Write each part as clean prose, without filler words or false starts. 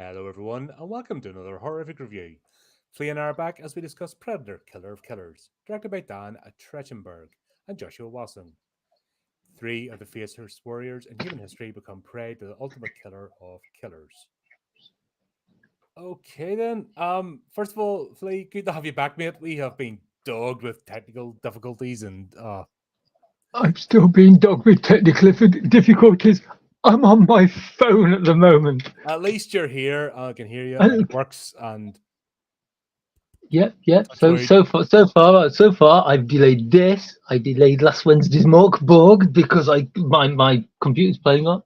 Hello, everyone, and welcome to another horrific review. Flea and I are back as we discuss Predator, Killer of Killers, directed by Dan Trachtenberg and Joshua Wasson. Three of the fiercest warriors in human history become prey to the ultimate killer of killers. Okay, then. First of all, Flea, good to have you back, mate. We have been dogged with technical difficulties, and I'm still being dogged with technical difficulties. I'm on my phone at the moment. at least you're here. I can hear you, and And, it works. And yep. touch So wood. so far, I've delayed this. I delayed last Wednesday's Mork Borg because my computer's playing on.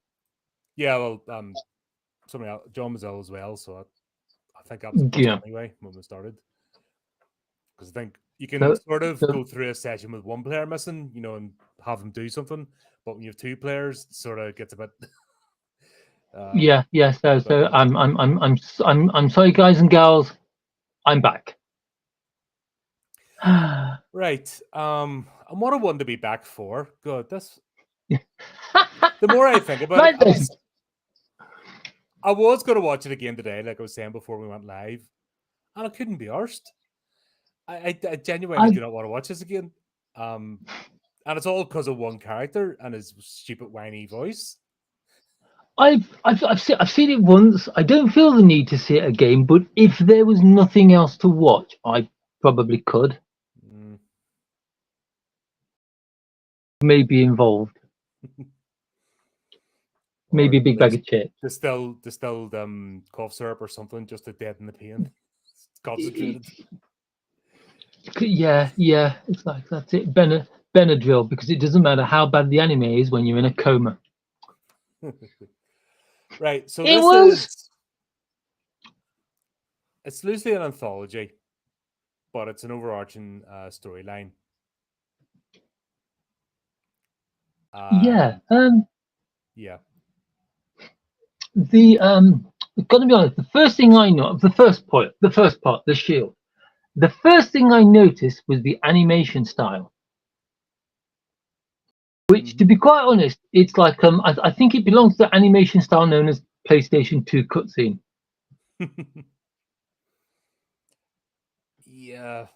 Yeah, well, something else. John was ill as well, so I think that was a bust Yeah. anyway when we started. Because I think you can So, sort of so go through a session with one player missing, and have them do something. But when you have two players, it sort of gets a bit. yeah. So But so I'm sorry, guys and gals. I'm back. right, and what a one to be back for. Good. This the more I think about it, Right then. I was going to watch it again today, like I was saying before we went live, and I couldn't be arsed. I genuinely I do not want to watch this again. Um, and it's all because of one character and his stupid whiny voice. I've seen it once. I don't feel the need to see it again. But if there was nothing else to watch, I probably could. Mm. Maybe involved. Or Maybe a at big bag least of chips. distilled cough syrup or something just to deaden the pain. It's concentrated. Yeah. It's like that's it. Benadryl, because it doesn't matter how bad the anime is when you're in a coma. Right. So It this was. is it's loosely an anthology, but it's an overarching storyline. Yeah. And yeah. The Got to be honest. The first thing I know, the first part, the shield. The first thing I noticed was the animation style, which, to Mhm. be quite honest, it's like I think it belongs to the animation style known as PlayStation 2 cutscene. Yeah.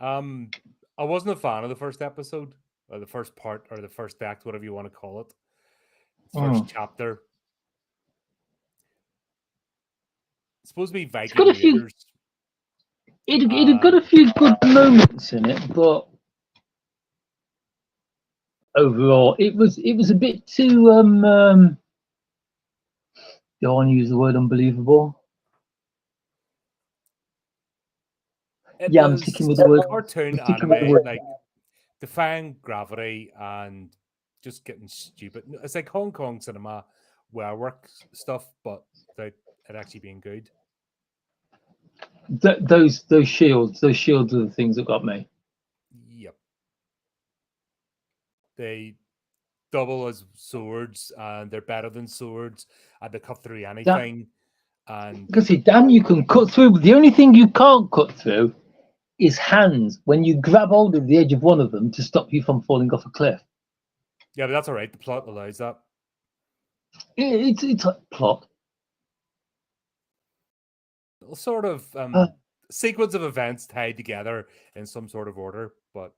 Um, I wasn't a fan of the first episode, or the first part, or the first act, whatever you want to call it. The first Mm. chapter. It's supposed to be It's got Viking a few. Raiders. It got Uh, a few good moments in it, but overall, it was a bit too. Do I want to use the word unbelievable? it Yeah, I'm was sticking with the word. cartoon I'm sticking with the anime, word. like defying gravity and just getting stupid. It's like Hong Kong cinema where work stuff, but without it actually being good. Those shields are the things that got me. Yep. They double as swords and they're better than swords and they cut through That anything. And Because damn, you can cut through. The only thing you can't cut through is hands when you grab hold of the edge of one of them to stop you from falling off a cliff. yeah, but that's all right. The plot allows that. It's a plot. Sort of Uh, sequence of events tied together in some sort of order. But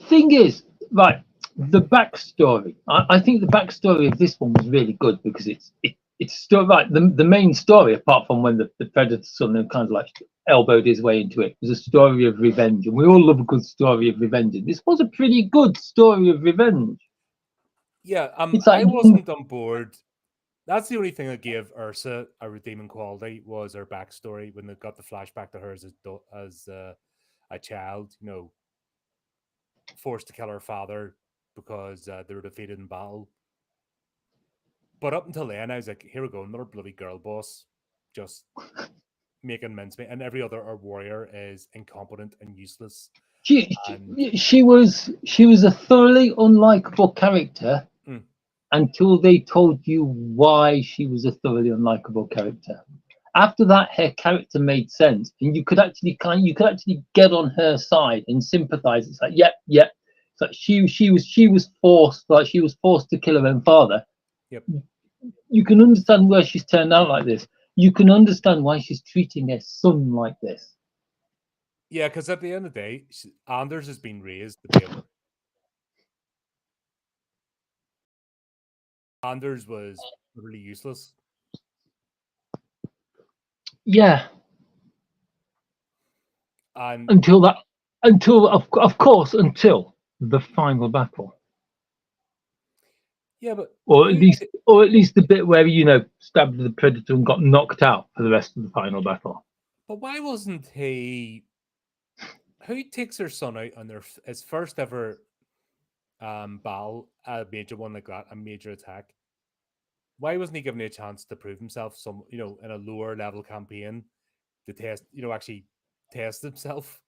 Thing is, right, the backstory. I think the backstory of this one was really good because it's still right. The main story, apart from when the predator son kind of like elbowed his way into it, was a story of revenge, and we all love a good story of revenge. And this was a pretty good story of revenge. yeah, It's I like wasn't on board. That's the only thing that gave Ursa a redeeming quality was her backstory when they got the flashback to her as a child. Forced to kill her father because they were defeated in battle. But up until then, I was like, here we go, another bloody girl boss, just making mincemeat, and every other warrior is incompetent and useless. she And she was a thoroughly unlikable character mm, until they told you why she was a thoroughly unlikable character. After that, her character made sense, and you could actually get on her side and sympathize. It's like, yep. It's like she was forced to kill her own father. yep, you can understand why she's turned out like this. You can understand why she's treating her son like this. Yeah, because at the end of the day, Anders has been raised to be a. Anders was really useless. Yeah, And until that, until of course, until the final battle, yeah, but or at who least, or at least the bit where stabbed the predator and got knocked out for the rest of the final battle. but why wasn't he who takes their son out on his first ever battle, a major one like that, a major attack? Why wasn't he given a chance to prove himself in a lower level campaign to test, actually test himself?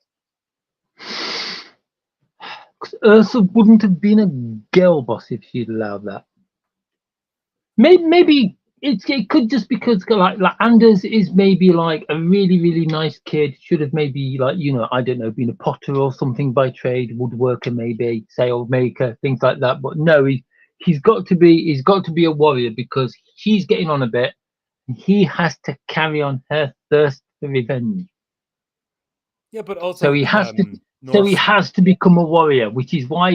Ursa wouldn't have been a girl boss if she'd allowed that. Maybe it could just because like Anders is maybe like a really nice kid. Should have maybe like I don't know, been a potter or something by trade, woodworker maybe, sail maker, things like that. But no, he's got to be a warrior because she's getting on a bit. And he has to carry on her thirst for revenge. Yeah, but So also he has to. So he Norse. has to become a warrior, which is why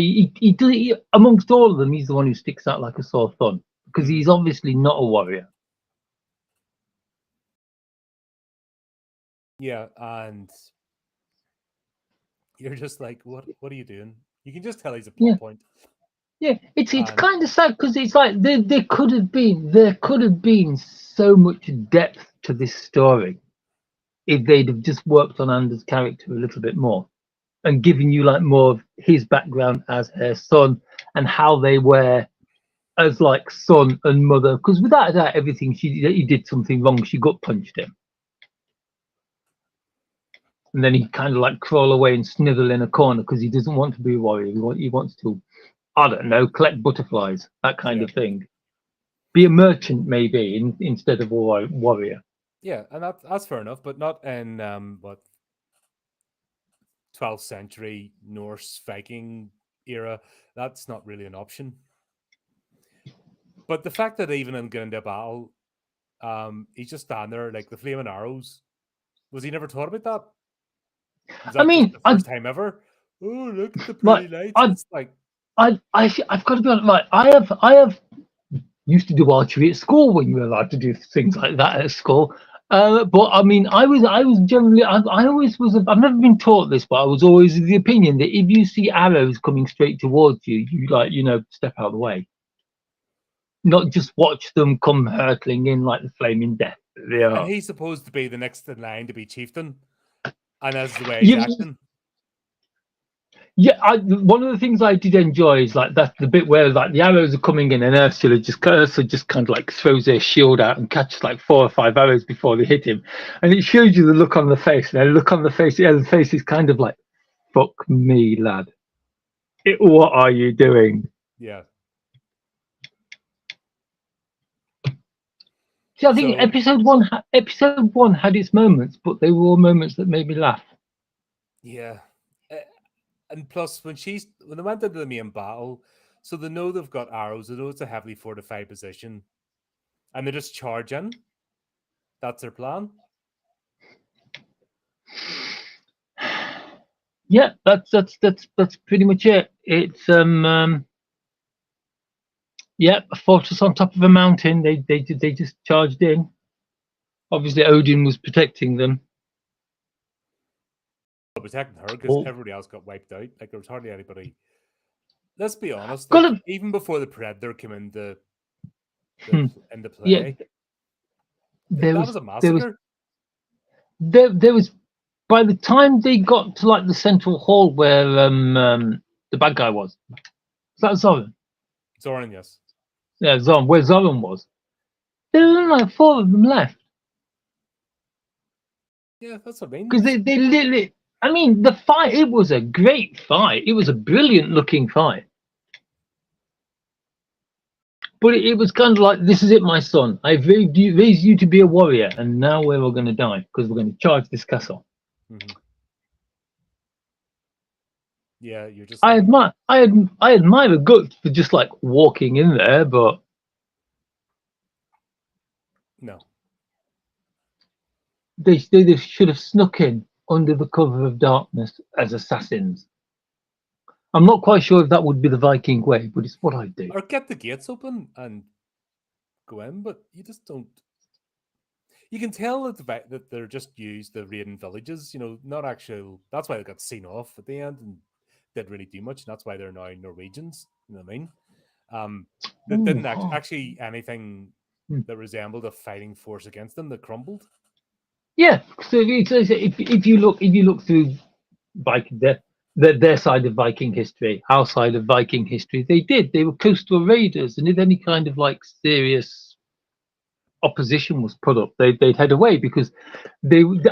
amongst all of them, he's the one who sticks out like a sore thumb because Mm, he's obviously not a warrior. yeah, and you're just like, what are you doing? You can just tell he's a Yeah, plot point. yeah. It's And kind of sad because it's like there could have been so much depth to this story if they'd have just worked on Anders' character a little bit more and given you like more of his background as her son and how they were as like son and mother. Because without a doubt, everything he did something wrong. She gut punched him, and then he kind of like crawl away and snuggle in a corner because he doesn't want to be a warrior. He wants to, I don't know, collect butterflies, that kind yeah, of thing. Be a merchant maybe instead of a warrior. yeah, and that's fair enough, but not in what 12th century Norse Viking era. That's not really an option. But the fact that even in getting into battle, he's just standing there like the flaming arrows. Was he never taught about that? Was I that just mean, the first time ever? Oh, look at the like pretty lights. I It's like, I've got to be honest. Like I have used to do archery at school when you were allowed to do things like that at school. But I mean, I was generally, I always was, I've never been taught this, but I was always of the opinion that if you see arrows coming straight towards you, you like, step out of the way, not just watch them come hurtling in like the flaming death that they and are. he's supposed to be the next in line to be chieftain, and that's the way he's Yeah, acting. yeah. One of the things I did enjoy is like that's the bit where like the arrows are coming in, and Ursula just kind of like throws her shield out and catches like 4 or 5 arrows before they hit him, and it shows you the look on the face. And the look on the face, the other face is kind of like, "Fuck me, lad. What are you doing?" Yeah. See, I think So episode one had its moments, but they were all moments that made me laugh. yeah, and plus when they went into the main battle, so they know they've got arrows. They know it's a heavily fortified position, and they just charge in. That's their plan. Yeah, that's pretty much it. It's yeah, a fortress on top of a mountain. They just charged in. Obviously, Odin was protecting them. Protecting her because Oh, everybody else got wiped out. Like there was hardly anybody. Let's be honest. got Like to, even before the Predator came into hmm, into yeah. play, There that was was a there was massacre. there was by the time they got to like the central hall where the bad guy was that Zoran? Zoran, yes. Yeah, Zoran. Where Zoran was, there were only like 4 of them left Yeah, that's what I mean. because they literally. I mean, the fight. It was a great fight. It was a brilliant looking fight. But it was kind of like, this is it, my son. I've raised you to be a warrior, and now we're all going to die because we're going to charge this castle. Mm-hmm. Yeah, you're just I like, admire, I admire the guts for just like walking in there, but No. They should have snuck in under the cover of darkness as assassins. I'm not quite sure if that would be the Viking way, but it's what I do. Or get the gates open and go in, but you just don't. You can tell that that they're just used the raiding villages, not actual. That's why they got seen off at the end and didn't really do much. And that's why they're now Norwegians. You know what I mean? That Ooh, didn't oh, actually anything hmm. that resembled a fighting force against them that crumbled. Yeah. So if you look through Viking their side of Viking history, our side of Viking history, they were coastal raiders, and if any kind of like serious opposition was put up, they'd head away because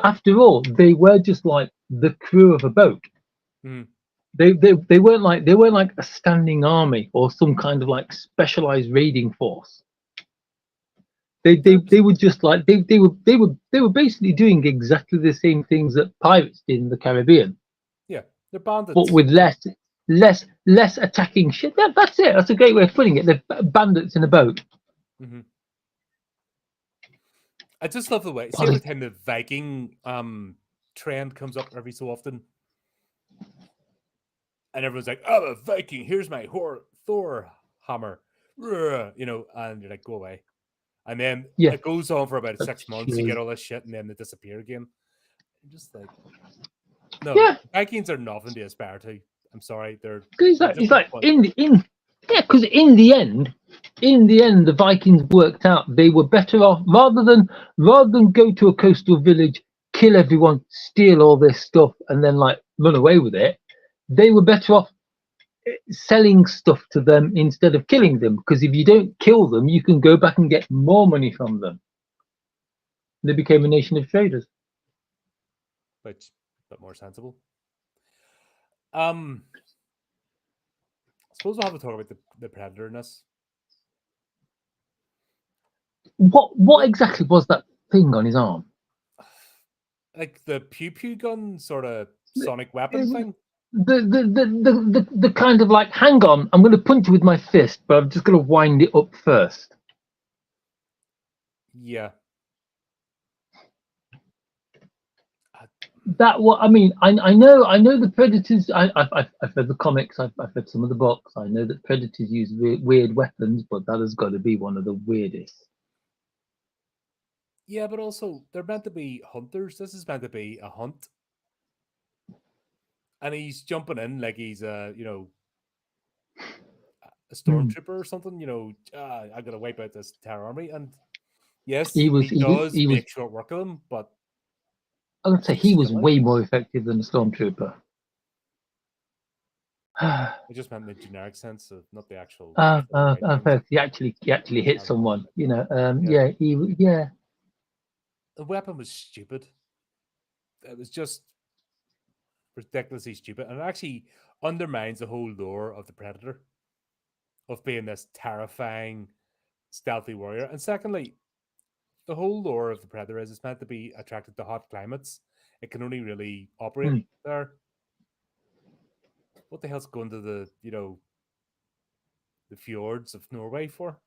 after all they were just like the crew of a boat. Mm. They weren't like a standing army or some kind of like specialized raiding force. They're They were just like they were basically doing exactly the same things that pirates did in the Caribbean, yeah, they're but bandits. with less attacking shit. That's it. That's a great way of putting it. They're bandits in a boat. Hmm. I just love the way. See, every Poli- time the Viking trend comes up every so often, and everyone's like, "Oh, a Viking! Here's my Thor hammer," and you're like, "Go away." And then yeah, it goes on for about that's 6 months. You get true. all this shit, and then they disappear again. I'm just like, no, Yeah, Vikings are nothing to aspire to. I'm sorry, they're just it's a like fun. in yeah, because in the end, the Vikings worked out they were better off rather than go to a coastal village, kill everyone, steal all this stuff, and then like run away with it. They were better off selling stuff to them instead of killing them, because if you don't kill them, you can go back and get more money from them. They became a nation of traders. Which but more sensible. I suppose we'll have to talk about the predatorness. What What exactly was that thing on his arm? like the pew pew gun sort of sonic weapon thing? The kind of like, hang on, I'm going to punch you with my fist, but I'm just going to wind it up first. Yeah. I- That what I mean. I know the predators. I've read the comics. I've read some of the books. I know that predators use weird weapons, but that has got to be one of the weirdest. yeah, but also they're meant to be hunters. This is meant to be a hunt, and he's jumping in like he's a Hmm. stormtrooper or something. I gotta wipe out this terror army, and yes, He was he does he was. make short work of them, but I would say he was still, way more effective than a stormtrooper. it just meant in the generic sense of not the actual sword fight things. he actually hit Um, someone. yeah, Yeah. the weapon was stupid. It was just ridiculously stupid, and it actually undermines the whole lore of the Predator of being this terrifying, stealthy warrior. And secondly, the whole lore of the Predator is it's meant to be attracted to hot climates. It can only really operate Hmm. there. What the hell's going to the fjords of Norway for?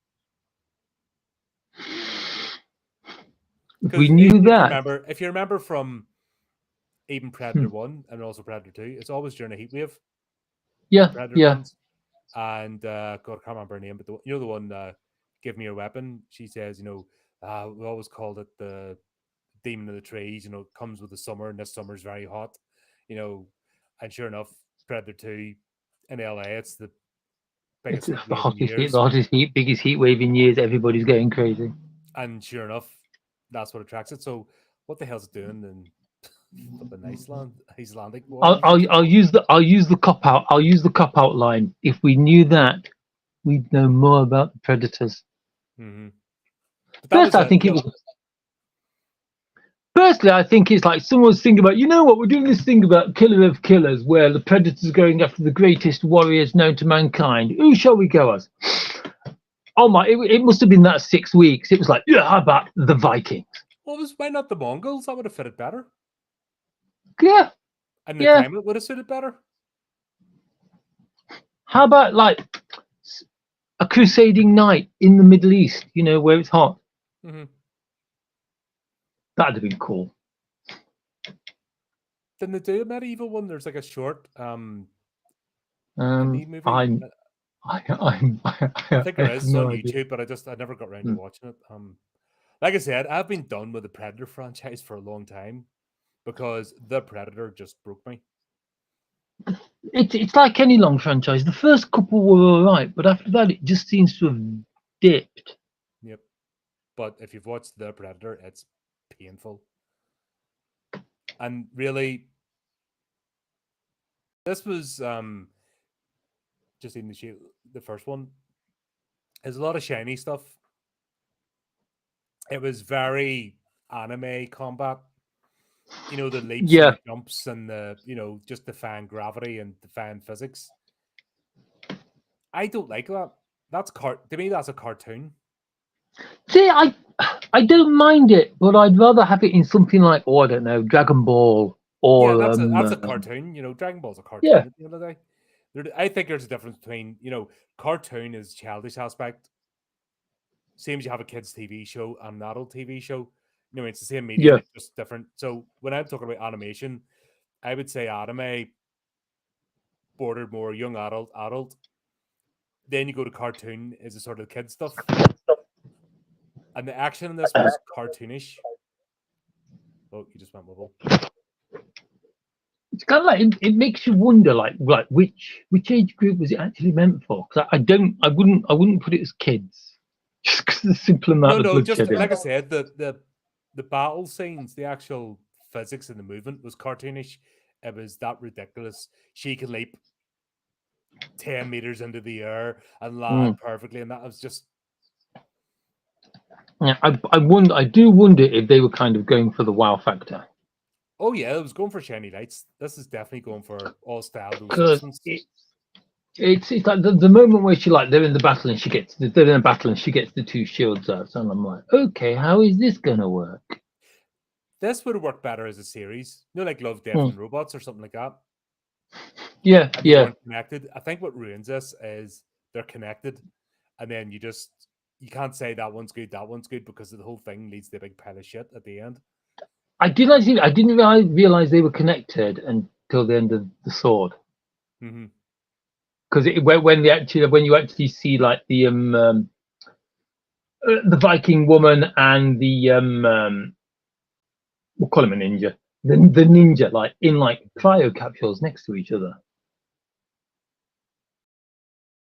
If we Because knew that, if you remember from even hmm, Predator One and also Predator Two, it's always during a heat wave. The yeah, Predator yeah, ones, and God, I can't remember her name, but the one, give me your weapon. She says, we always called it the demon of the trees. Comes with the summer, and this summer's very hot. You know, and sure enough, Predator Two in LA, it's the it's biggest heat wave in years. the hottest heat, biggest heat wave in years. Everybody's going crazy. And sure enough, that's what attracts it. So what the hell's it doing in flipping Icelandic waters? I'll use the cop out. I'll use the cop out line. If we knew that, we'd know more about the predators. Hmm. But that First, was I a think it was. Firstly, I think it's like someone's thinking about, we're doing this thing about Killer of Killers, where the predators are going after the greatest warriors known to mankind. Who shall we go as? Oh my! It must have been that 6 weeks. It was like, yeah, how about the Vikings? why not the Mongols? That would have fitted better, Yeah, and the yeah. climate would have suited better. How about like a crusading knight in the Middle East? Where it's hot. Hmm. That'd have been cool. Didn't they do a medieval one? There's like a short indie movie. I'm I think I there have is. It's on no idea. YouTube, but I never got around to Mm. watching it. Like I said, I've been done with the Predator franchise for a long time because the Predator just broke me. It's like any long franchise. The first couple were all right, but after that, it just seems to have dipped. Yep. But if you've watched the Predator, it's painful. And really, this was just in the first one. There's a lot of shiny stuff. It was very anime combat. You know, the leaps and Yeah, the jumps and the, just defying gravity and defying physics. I don't like that. To me, that's a cartoon. see, I don't mind it, but I'd rather have it in something like, oh, I don't know, Dragon Ball Yeah, or that's a cartoon. Dragon Ball's a yeah. cartoon at the end of the day. I think there's a difference between, cartoon is childish aspect. Same as you have a kids' TV show and an adult TV show. It's the same medium, Yeah. it's just different. So when I'm talking about animation, I would say anime bordered more young adult. Then you go to cartoon is the sort of kid stuff. And the action in this was cartoonish. Oh, you just went wobble. It's kind of like it makes you wonder, like which age group was it actually meant for? Because I wouldn't put it as kids, just because the simple amount of No, just bloodshed in like I it. said, the battle scenes, the actual physics and the movement was cartoonish. It was that ridiculous. She can leap 10 meters into the air and land perfectly, and that was just. Yeah, I do wonder if they were kind of going for the wow factor. Oh yeah, it was going for shiny lights. This is definitely going for all style, no Because substance. it's like the moment where she like they're in the battle and they're in a battle and she gets the two shields out, and I'm like, okay, how is this gonna work? This would have worked better as a series, like Love, Death, Hmm. and Robots or something like that. Yeah, And they yeah. weren't connected. I think what ruins this is they're connected, and then you can't say that one's good because the whole thing leads to a big pile of shit at the end. I didn't realize they were connected until the end of the sword. Mm-hmm. Because when you actually see like the Viking woman and we'll call him a ninja, the ninja like in like cryo capsules next to each other,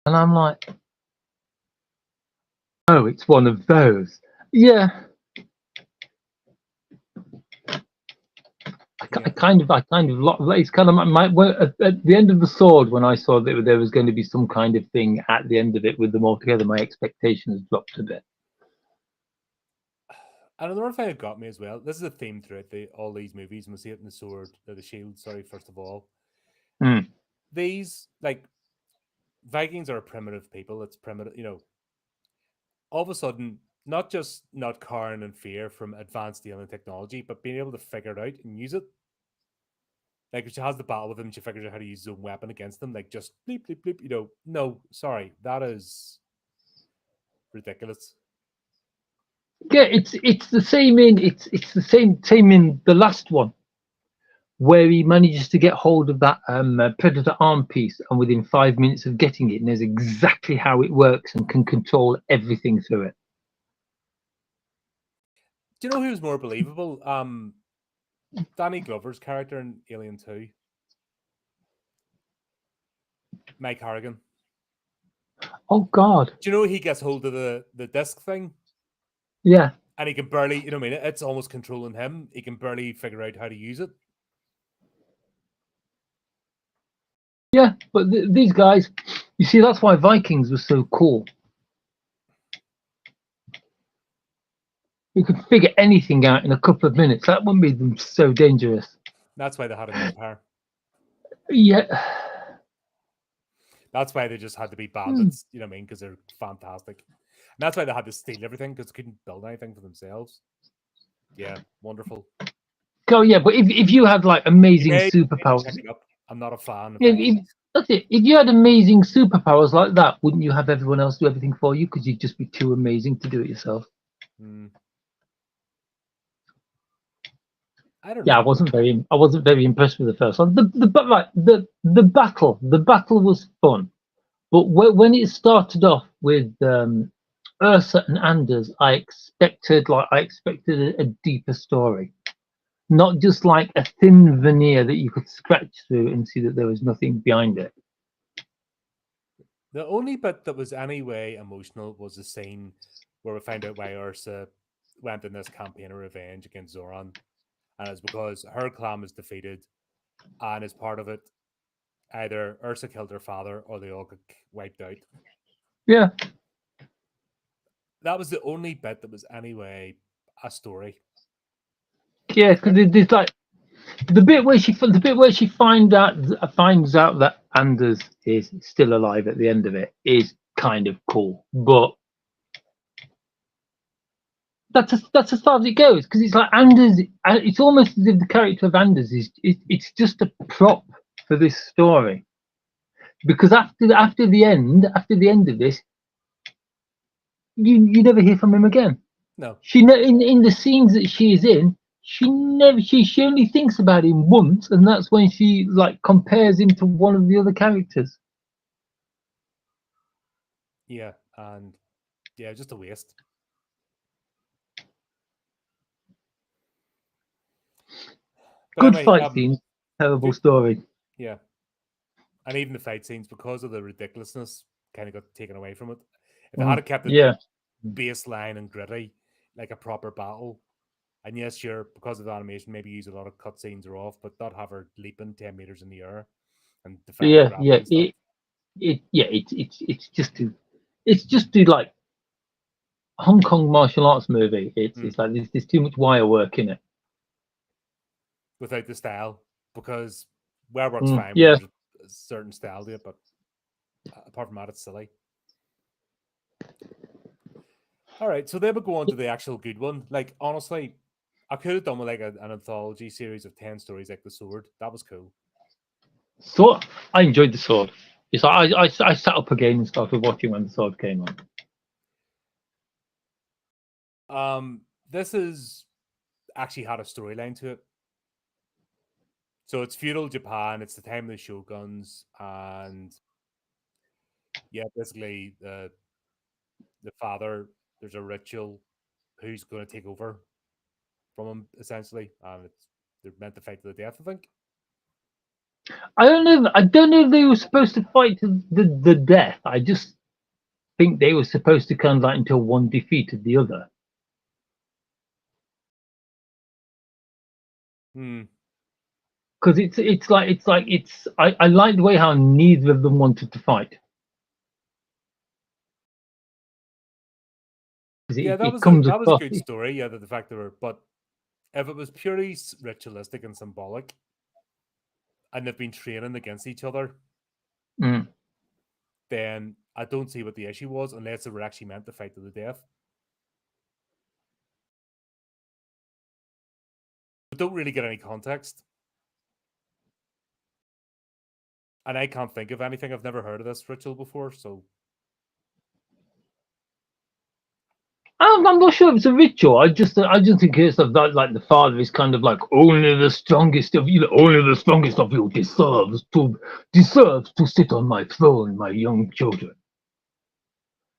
and I'm like, oh, it's one of those. Yeah. I kind of it's kind of at the end of the sword when I saw that there was going to be some kind of thing at the end of it with them all together. My expectations dropped a bit. And another thing that got me as well, this is a theme throughout all these movies, and we see it in the sword, or the shield, sorry, first of all. Mm. These, like, Vikings are a primitive people. It's primitive, all of a sudden, not just not cowering in fear from advanced alien technology, but being able to figure it out and use it. Like, if she has the battle with him, she figures out how to use his own weapon against them. Like, just bleep, bleep, bleep, no, sorry, that is ridiculous. Yeah, it's the same it's the same in the last one, where he manages to get hold of that predator arm piece, and within 5 minutes of getting it, knows exactly how it works and can control everything through it. Do you know who's more believable? Danny Glover's character in Alien 2. Mike Harrigan. Oh God. Do you know he gets hold of the disc thing? Yeah. And he can barely, it's almost controlling him. He can barely figure out how to use it. Yeah, but these guys, you see, that's why Vikings were so cool. You could figure anything out in a couple of minutes. That wouldn't be them so dangerous. That's why they had an empire. Yeah. That's why they just had to be bandits, you know what I mean? Because they're fantastic. And that's why they had to steal everything, because they couldn't build anything for themselves. Yeah, wonderful. Oh yeah, but if you had like amazing superpowers, I'm not a fan of that's it. If you had amazing superpowers like that, wouldn't you have everyone else do everything for you? Because you'd just be too amazing to do it yourself. I don't Yeah, know. I wasn't very impressed with the first one. The battle was fun, but when it started off with Ursa and Anders, I expected a deeper story, not just like a thin veneer that you could scratch through and see that there was nothing behind it. The only bit that was anyway emotional was the scene where we find out why Ursa went in this campaign of revenge against Zoran, and it's because her clan was defeated, and as part of it, either Ursa killed her father or they all got wiped out. Yeah, That was the only bit that was anyway a story. yeah, because there's like the bit where she finds out that Anders is still alive at the end of it is kind of cool, but that's as far as it goes because it's like Anders. It's almost as if the character of Anders it's just a prop for this story because after the end of this, you never hear from him again. No, In the scenes that she is in, she only thinks about him once, and that's when she like compares him to one of the other characters. yeah, and yeah, just a waste. But Good anyway, fight scenes, terrible do, story. yeah, and even the fight scenes because of the ridiculousness kind of got taken away from it. If they had kept it Yeah, baseline and gritty, like a proper battle, and yes, sure, because of the animation, maybe use a lot of cutscenes are off, but not have her leaping 10 meters in the air and defying gravity yeah. and stuff. It's just too like Hong Kong martial arts movie. Mm. It's like there's too much wire work in it. Without the style, because Werewolf's fine, but Yeah, there's a certain style to it, but apart from that, it's silly. All right, so then we go on to the actual good one. Like, honestly, I could have done with like an anthology series of 10 stories like The Sword. That was cool. so I enjoyed the sword. It's like I sat up again and started watching when the sword came on. This is actually had a storyline to it. So it's feudal Japan, it's the time of the shoguns, and yeah, basically the father, there's a ritual who's going to take over from him essentially, and it's they're meant to fight to the death. I think. I don't know. I don't know if they were supposed to fight to the death. I just think they were supposed to kind of like until one defeated the other. Hmm. Because I like the way how neither of them wanted to fight. Because Yeah, it comes that was a across. good story. Yeah, the fact they were, but if it was purely ritualistic and symbolic, and they've been training against each other, Mm. then I don't see what the issue was unless they were actually meant to fight to the death. We don't really get any context. And I can't think of anything. I've never heard of this ritual before, so I'm not sure if it's a ritual. I just think it's of that like the father is kind of like only the strongest of you, only the strongest of you deserves to sit on my throne, my young children.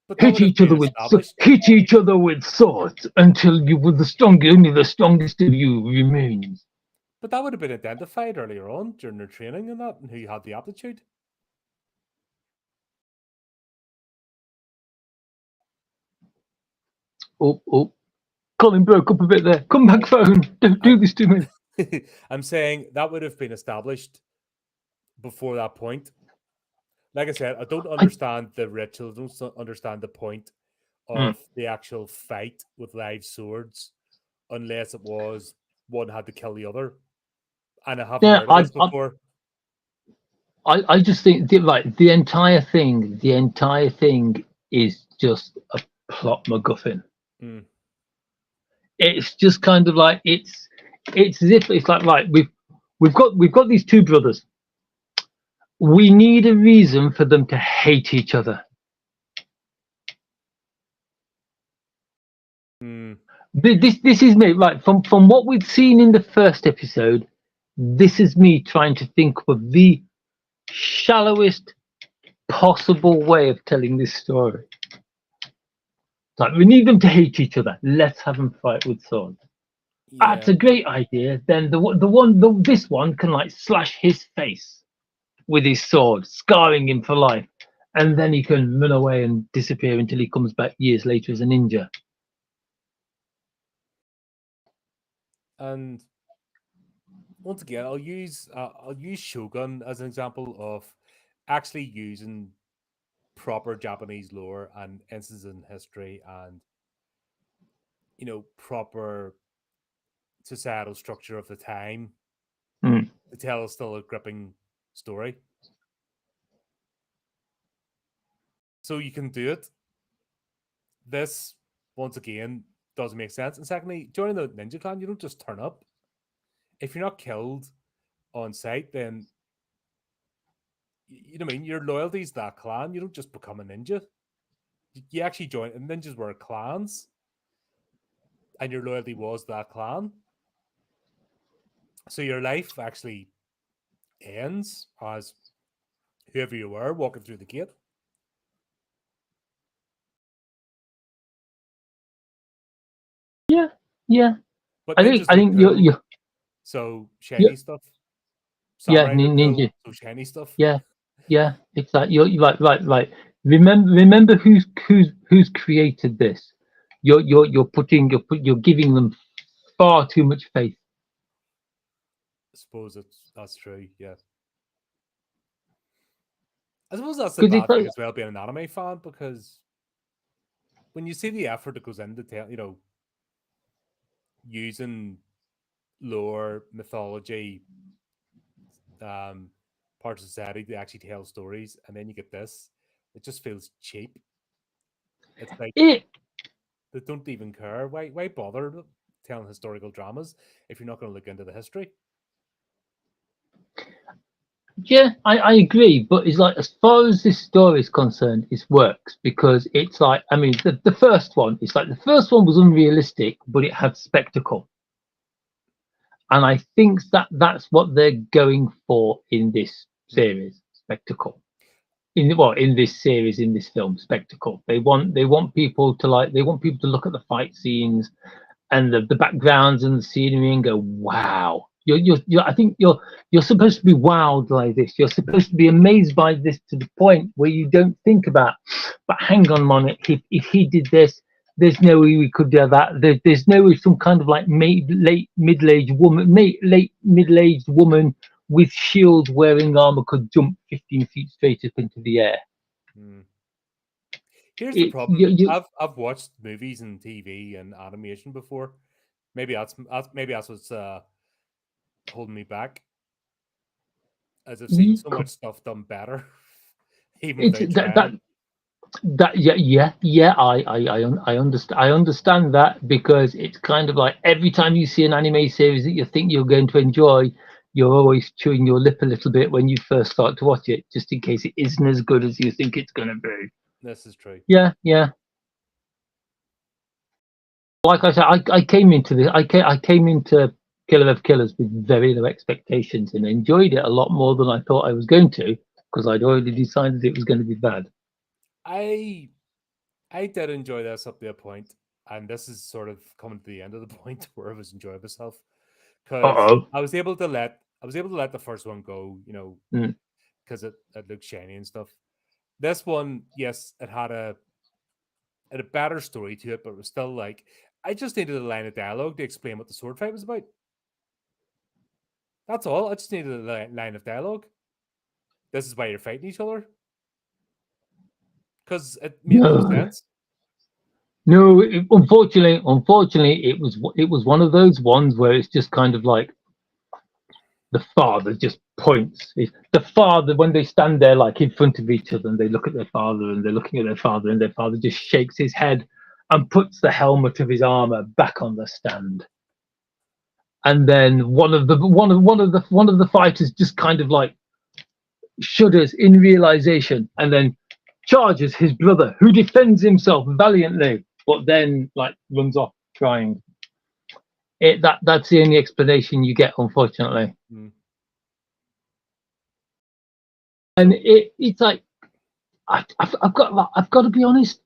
but that would have been established. Hit each other with swords until you were the strongest. Only the strongest of you remains. But that would have been identified earlier on during their training and that, and who had the aptitude. Oh, Colin broke up a bit there. Come back, phone. Don't I, do this to me. I'm saying that would have been established before that point. Like I said, I don't I, understand the ritual. I don't understand the point mm, of the actual fight with live swords, unless it was one had to kill the other. And I haven't yeah, heard of this before. I just think like the entire thing is just a plot MacGuffin. Mm. It's just kind of like it's as if it's like right we've got these two brothers. We need a reason for them to hate each other. Mm. This is me, right? From what we've seen in the first episode, this is me trying to think of the shallowest possible way of telling this story. Like, we need them to hate each other. Let's have them fight with swords. That's Yeah, a great idea. Then this one can like slash his face with his sword, scarring him for life, and then he can run away and disappear until he comes back years later as a ninja. and once again, I'll use Shogun as an example of actually using proper Japanese lore and instances in history and proper societal structure of the time Mm. to tell still a gripping story. So you can do it. This once again doesn't make sense. And secondly, joining the ninja clan, you don't just turn up. If you're not killed on sight, then you know what I mean. Your loyalty is that clan. You don't just become a ninja. You actually join, and ninjas were clans, and your loyalty was that clan. So your life actually ends as whoever you were walking through the gate. Yeah, yeah. But ninjas I look think cool, so you're shiny stuff. yeah, Samurai look cool, ninja. so shiny stuff. Yeah, yeah. It's like you're right. Remember who's created this. You're giving them far too much faith. I suppose that's true. Yeah, I suppose that's the Because it's bad thing like, as well, being an anime fan, because when you see the effort that goes into using lore, mythology, um, parts of society to actually tell stories, and then you get this, it just feels cheap. It's like it. they don't even care. Why bother telling historical dramas if you're not going to look into the history? Yeah, I agree, but it's like, as far as this story is concerned, it works because it's like, I mean, the first one, it's like the first one was unrealistic, but it had spectacle, and I think that's what they're going for in this Hmm. series, spectacle. In this series, in this film, spectacle. They want people to like, they want people to look at the fight scenes and the backgrounds and the scenery and go, wow. I think you're supposed to be wowed by this. You're supposed to be amazed by this to the point where you don't think about, but hang on a minute, if he did this, there's no way we could do that. There's no way some kind of like late middle-aged woman, late middle-aged woman with shield wearing armor could jump 15 feet straight up into the air. Hmm. Here's the It's problem. I've watched movies and TV and animation before. Maybe that's what's holding me back, as I've seen you, so much stuff done better, even it's without that that trying. That yeah. I understand that, because it's kind of like every time you see an anime series that you think you're going to enjoy, you're always chewing your lip a little bit when you first start to watch it, just in case it isn't as good as you think it's going to be. This is true. Yeah. Like I said, I came into Killer of Killers with very low expectations and enjoyed it a lot more than I thought I was going to, because I'd already decided it was going to be bad. I I did enjoy this up to a point, and this is sort of coming to the end of the point where I was enjoying myself Uh because oh. I was able to let the first one go, Mm. because it looked shiny and stuff. This one, yes, it had a better story to it, but it was still like I just needed a line of dialogue to explain what the sword fight was about. That's all. I just needed a line of dialogue. This is why you're fighting each other, because it made no No. sense. No, unfortunately, it was one of those ones where it's just kind of like the father just points. The father, when they stand there like in front of each other and they look at their father and they're looking at their father, and their father just shakes his head and puts the helmet of his armor back on the stand. And then one of the fighters just kind of like shudders in realization, and then charges his brother, who defends himself valiantly, but then like runs off trying. That's the only explanation you get, unfortunately. Mm. And So, it's like I've got to be honest.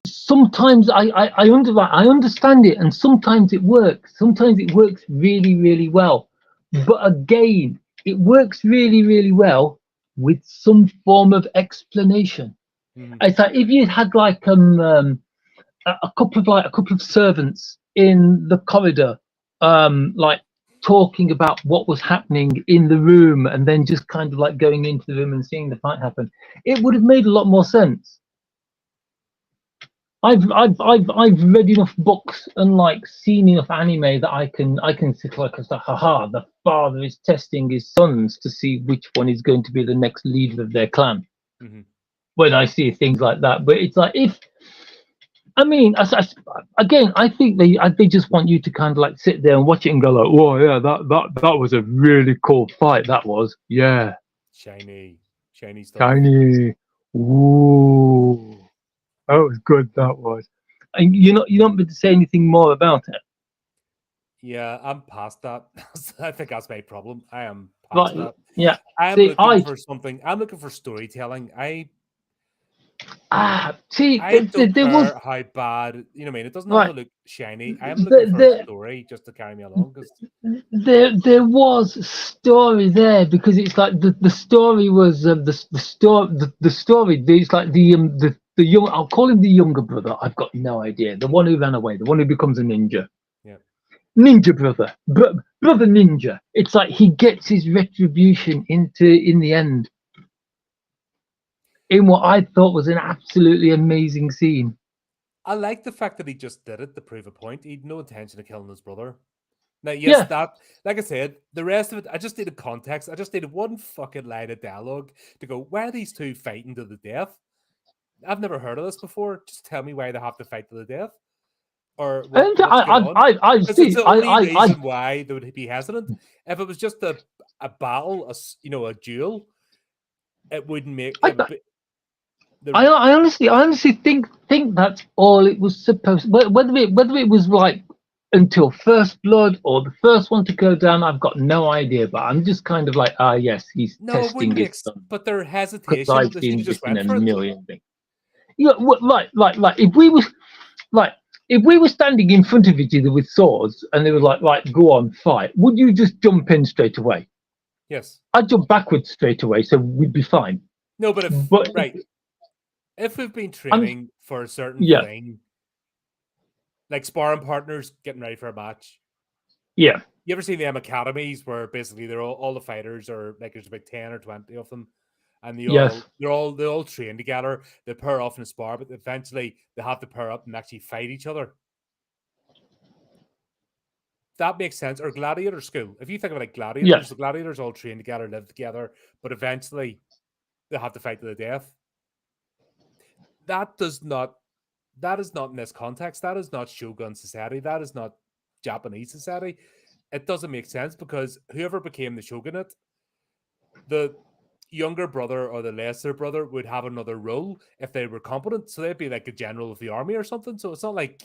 Sometimes I understand it, and sometimes it works. Sometimes it works really, really well. But again, it works really, really well with some form of explanation. mhm. It's like if you had like a couple of servants in the corridor, like talking about what was happening in the room, and then just kind of like going into the room and seeing the fight happen, it would have made a lot more sense. I've read enough books and like seen enough anime that I can sit like I say, haha, the father is testing his sons to see which one is going to be the next leader of their clan. Mhm. When I see things like that, but it's like if I mean, again, I think they just want you to kind of like sit there and watch it and go like, oh yeah, that was a really cool fight. That was, yeah, Shiny stuff. shiny. Ooh, that was good. That was. And you don't need to say anything more about it. Yeah, I'm past that. I think that's my problem. I am past Like, that. yeah. I am See, looking for something. I'm looking for storytelling. see, I don't there was care how bad, you know what I mean? It doesn't have to right. look shiny. I am looking for a story just to carry me along because There was story there because it's like the story was the story. It's like the young. I'll call him the younger brother. I've got no idea. The one who ran away, the one who becomes a ninja. yeah. Ninja brother, brother ninja. It's like he gets his retribution in the end in what I thought was an absolutely amazing scene. I like the fact that he just did it to prove a point. He'd no intention of killing his brother. Now, yes, Yeah, that, like I said, the rest of it, I just needed context. I just needed one fucking line of dialogue to go, why are these two fighting to the death? I've never heard of this before. Just tell me why they have to fight to the death or and what's going on. I Because it's see. the only reason why they would be hesitant. If it was just a battle, a duel, it wouldn't make it I, would be the I honestly think that's all it was supposed. Whether it was like until first blood or the first one to go down, I've got no idea. But I'm just kind of like, yes, he's no, it testing wouldn't his make son but their because hesitation, I've they should have seen just this in went a for it. million things. Yeah, like like if we were standing in front of each other with swords and they were like go on fight, would you just jump in straight away? Yes. I'd jump backwards straight away, so we'd be fine. No, but if But right, if we've been I'm training for a certain yeah thing, like sparring partners getting ready for a match. yeah You ever seen them academies where basically they're all the fighters are like there's about 10 or 20 of them and yes they all train together, they pair off in a spar, but eventually they have to pair up and actually fight each other. That makes sense. Or gladiator school. If you think of it like yeah gladiators, the gladiators all train together, live together, but eventually they have to fight to the death. That does not that is not in this context. That is not Shogun society. That is not Japanese society. It doesn't make sense because whoever became the shogunate, the younger brother or the lesser brother would have another role if they were competent. So they'd be like a general of the army or something. So it's not like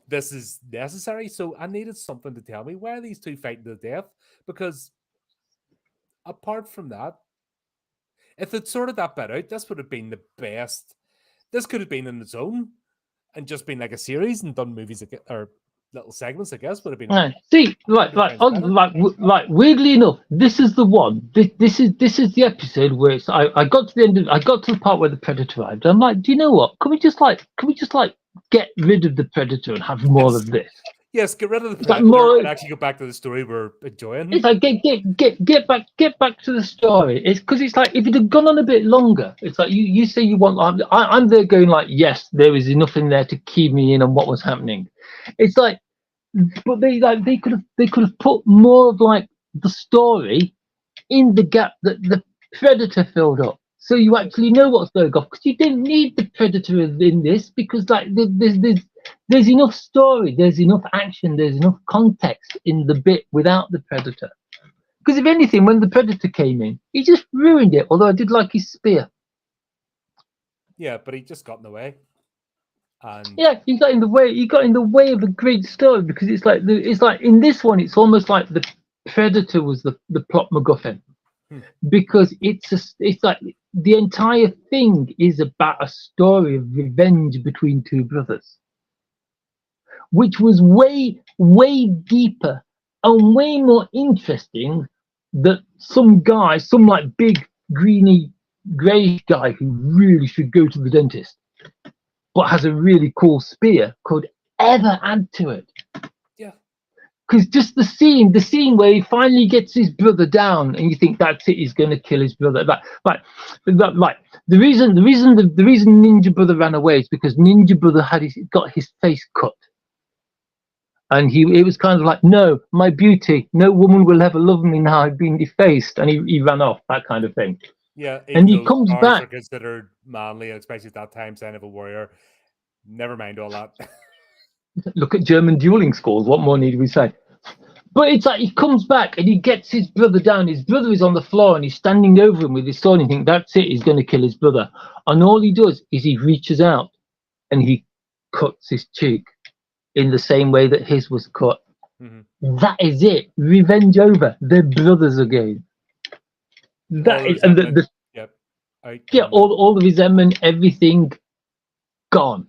this is necessary. So I needed something to tell me why are these two fighting to the death? Because apart from that, if they'd sorted that bit out, this would have been the best. This could have been in its own and just been like a series and done movies or little segments, I guess, would have been right. See 100 times better. like weirdly enough, this is the one. This is the episode where I got to the end of I got to the part where the predator arrived. I'm like, do you know what? Can we just like get rid of the predator and have more Yes. of this? Yes, get rid of the It's like predator more. and actually go back to the story we're It's enjoying. like get back to the story. It's because it's like if it had gone on a bit longer, it's like you say you want. I'm there going like, yes, there is enough in there to keep me in on what was happening. It's like, but they could have put more of like the story in the gap that the predator filled up. So you Yeah. actually know what's going on because you didn't need the predator in this because like there's enough story, there's enough action, there's enough context in the bit without the predator. Because if anything, when the predator came in, he just ruined it. Although I did like his spear. Yeah, but he just got in the way. And Yeah, he got in the way. He got in the way of a great story because it's like in this one, it's almost like the Predator was the plot MacGuffin hmm, because it's like the entire thing is about a story of revenge between two brothers, which was way deeper and way more interesting. That some guy, some like big greeny greyish guy who really should go to the dentist, but has a really cool spear, could ever add to it. yeah, Because just the scene where he finally gets his brother down, and you think that's it, he's going to kill his brother. Like the reason Ninja Brother ran away is because Ninja Brother got his face cut, and it was kind of like, no, my beauty, no woman will ever love me now. I've been defaced, and he ran off, that kind of thing. yeah. And Even he though comes scars back. are considered manly, and especially at that time, sign of a warrior. Never mind all that. Look at German dueling schools. What more need we say? But it's like he comes back and he gets his brother down. His brother is on the floor and he's standing over him with his sword. And you think, that's it, he's going to kill his brother. And all he does is he reaches out and he cuts his cheek in the same way that his was cut. hmm That is it. Revenge over. They're brothers again. All That the is, and resentment. Yep. Out the yeah, window. all the resentment, everything gone.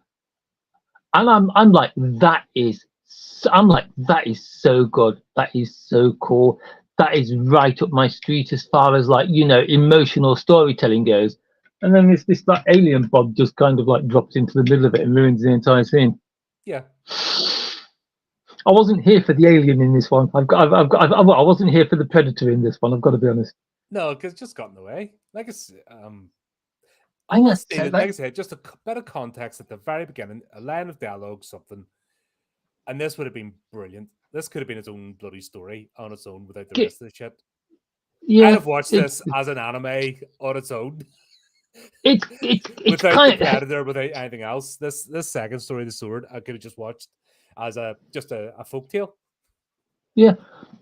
And I'm like, that is so good. That is so cool. That is right up my street as far as like, emotional storytelling goes. And then this like alien Bob just kind of like drops into the middle of it and ruins the entire scene. Yeah. I wasn't here for the alien in this one. I wasn't here for the predator in this one. I've got to be honest. No, because it just got in the way. Like it's I all know. this needed, like Like, I said, just a bit of context at the very beginning, a line of dialogue, something, and this would have been brilliant. This could have been its own bloody story on its own without the rest of the shit. I'd yeah, have watched it's this as an anime on its own, it's without the kind of predator, without anything else. This second story, the sword, I could have just watched as a folk tale. yeah.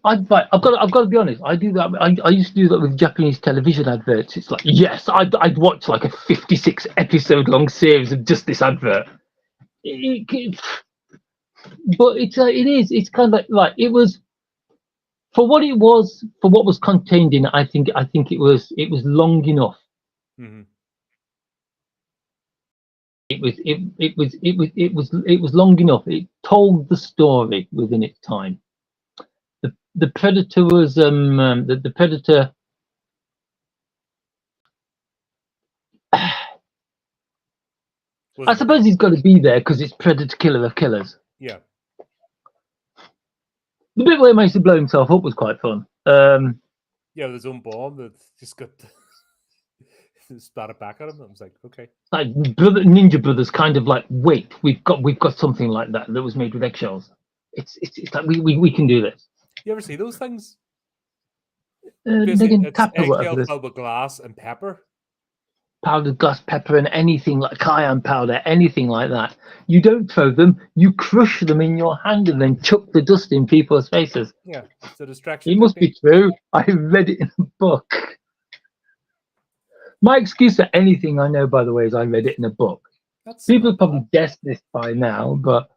I've got to be honest. I do that. I used to do that with Japanese television adverts. It's like, yes, I'd watch like a 56 episode long series of just this advert. It, but it's kind of like it was for what it was, for what was contained in it. I think it was long enough. hmm It was long enough. It told the story within its time. The predator was the predator. I Wasn't suppose really, he's got to be there because it's Predator Killer of Killers. yeah, The bit where he managed to blow himself up was quite fun. yeah, with his own bomb that just got splattered back at him. I was like, okay, Like Ninja Brothers, kind of like, wait, we've got something like that was made with eggshells. It's like we can do this. you ever see those things? They Basically, can it's tap or eggshell whatever this filled with glass and pepper. powdered glass pepper and anything like cayenne powder, anything like that. You don't throw them, you crush them in your hand and then chuck the dust in people's faces. Yeah, it's a distraction It must be technique. true. I read it in a book. My excuse for anything I know, by the way, is I read it in a book. That's People not have bad. probably guessed this by now, but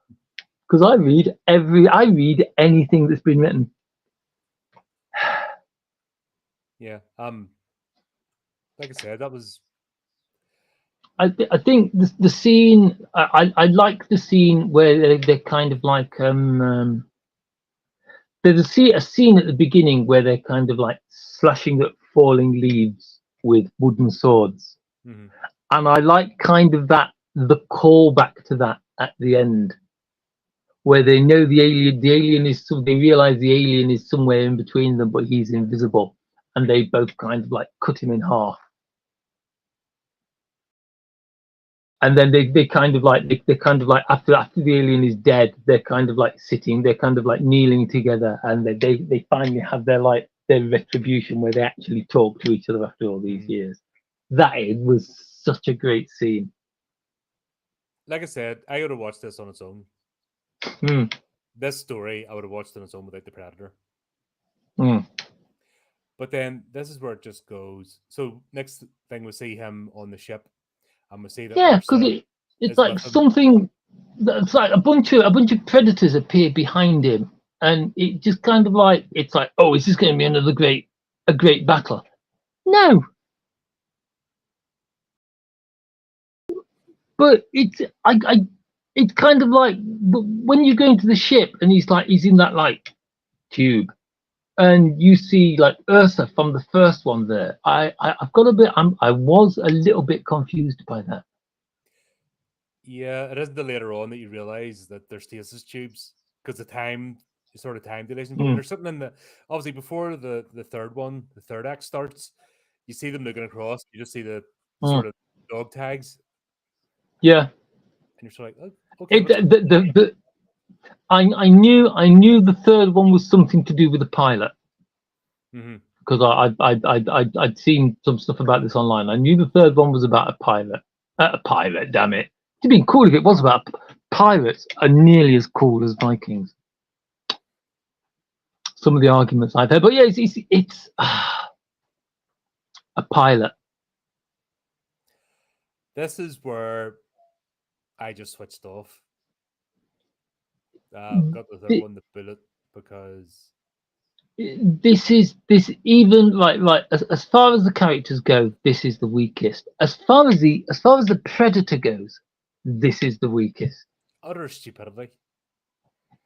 because I read anything that's been written. Yeah. Like I said, that was I think the scene I like the scene where they're kind of like there's a scene at the beginning where they're kind of like slashing at falling leaves with wooden swords, mhm. and I like kind of the callback to that at the end where they know they realize the alien is somewhere in between them, but he's invisible, and they both kind of like cut him in half. And then they kind of like they kind of like after the alien is dead, they're kind of like sitting, they're kind of like kneeling together, and they finally have their retribution where they actually talk to each other after all these Mhm. years. That was such a great scene. Like I said, I would have watched this on its own. Mm, This story, I would have watched on its own without the predator. mm. But then this is where it just goes. So next thing we see him on the ship, and we see that Yeah, there's because It's is like with him. something. It's like a bunch of predators appear behind him, and it just kind of like it's like, oh, is this going to be a great battle? No, but it's kind of like when you go into the ship and he's in that like tube, and you see like Ursa from the first one there. I've got a bit. I was a little bit confused by that. Yeah, it isn't the later on that you realize that they're stasis tubes because the time sort of time dilation. But when Mm, they're sitting in the obviously before the third one, the third act starts, you see them looking across. You just see the mm. sort of dog tags, Yeah, and you're sort of like, oh, okay, it what's going I knew the third one was something to do with the pilot on? because I'd seen some stuff about this online. I knew the third one was about a pilot. A pilot, damn it! It'd been cool if it was about pirates. Are nearly as cool as Vikings. Some of the arguments I've heard, but yeah, it's a pilot. This is where I just switched off. Got the third Th- one, the bullet, because this even like as far as the characters go, this is the weakest. As far as the predator goes, this is the weakest. utter stupidity.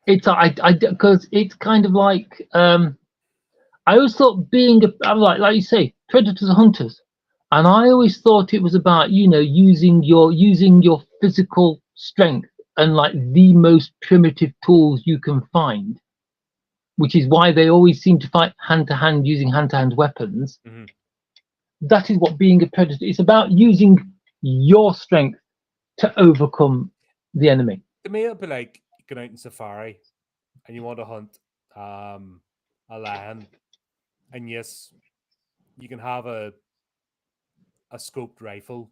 It's I because it's kind of like I always thought I'm like you say, predators are hunters, and I always thought it was about using your physical strength and like the most primitive tools you can find, which is why they always seem to fight hand to hand using hand to hand weapons. Hmm. That is what being a predator is about: using your strength to overcome the enemy. To me, it'd be like going out in safari and you want to hunt um, a lion, and yes, you can have a scoped rifle,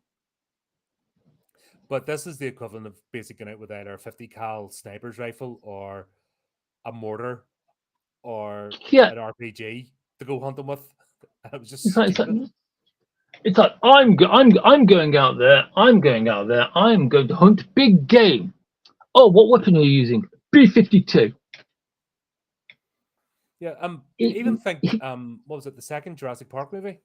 but this is the equivalent of basically going out with either a 50 cal sniper's rifle or a mortar or Yeah, an RPG to go hunting with. And it was it's just like it's like, stupid. it's like I'm going out there. I'm going out there. I'm going to hunt big game. Oh, what weapon are you using? B-52. Yeah, It, even think it, what was it, the second Jurassic Park movie?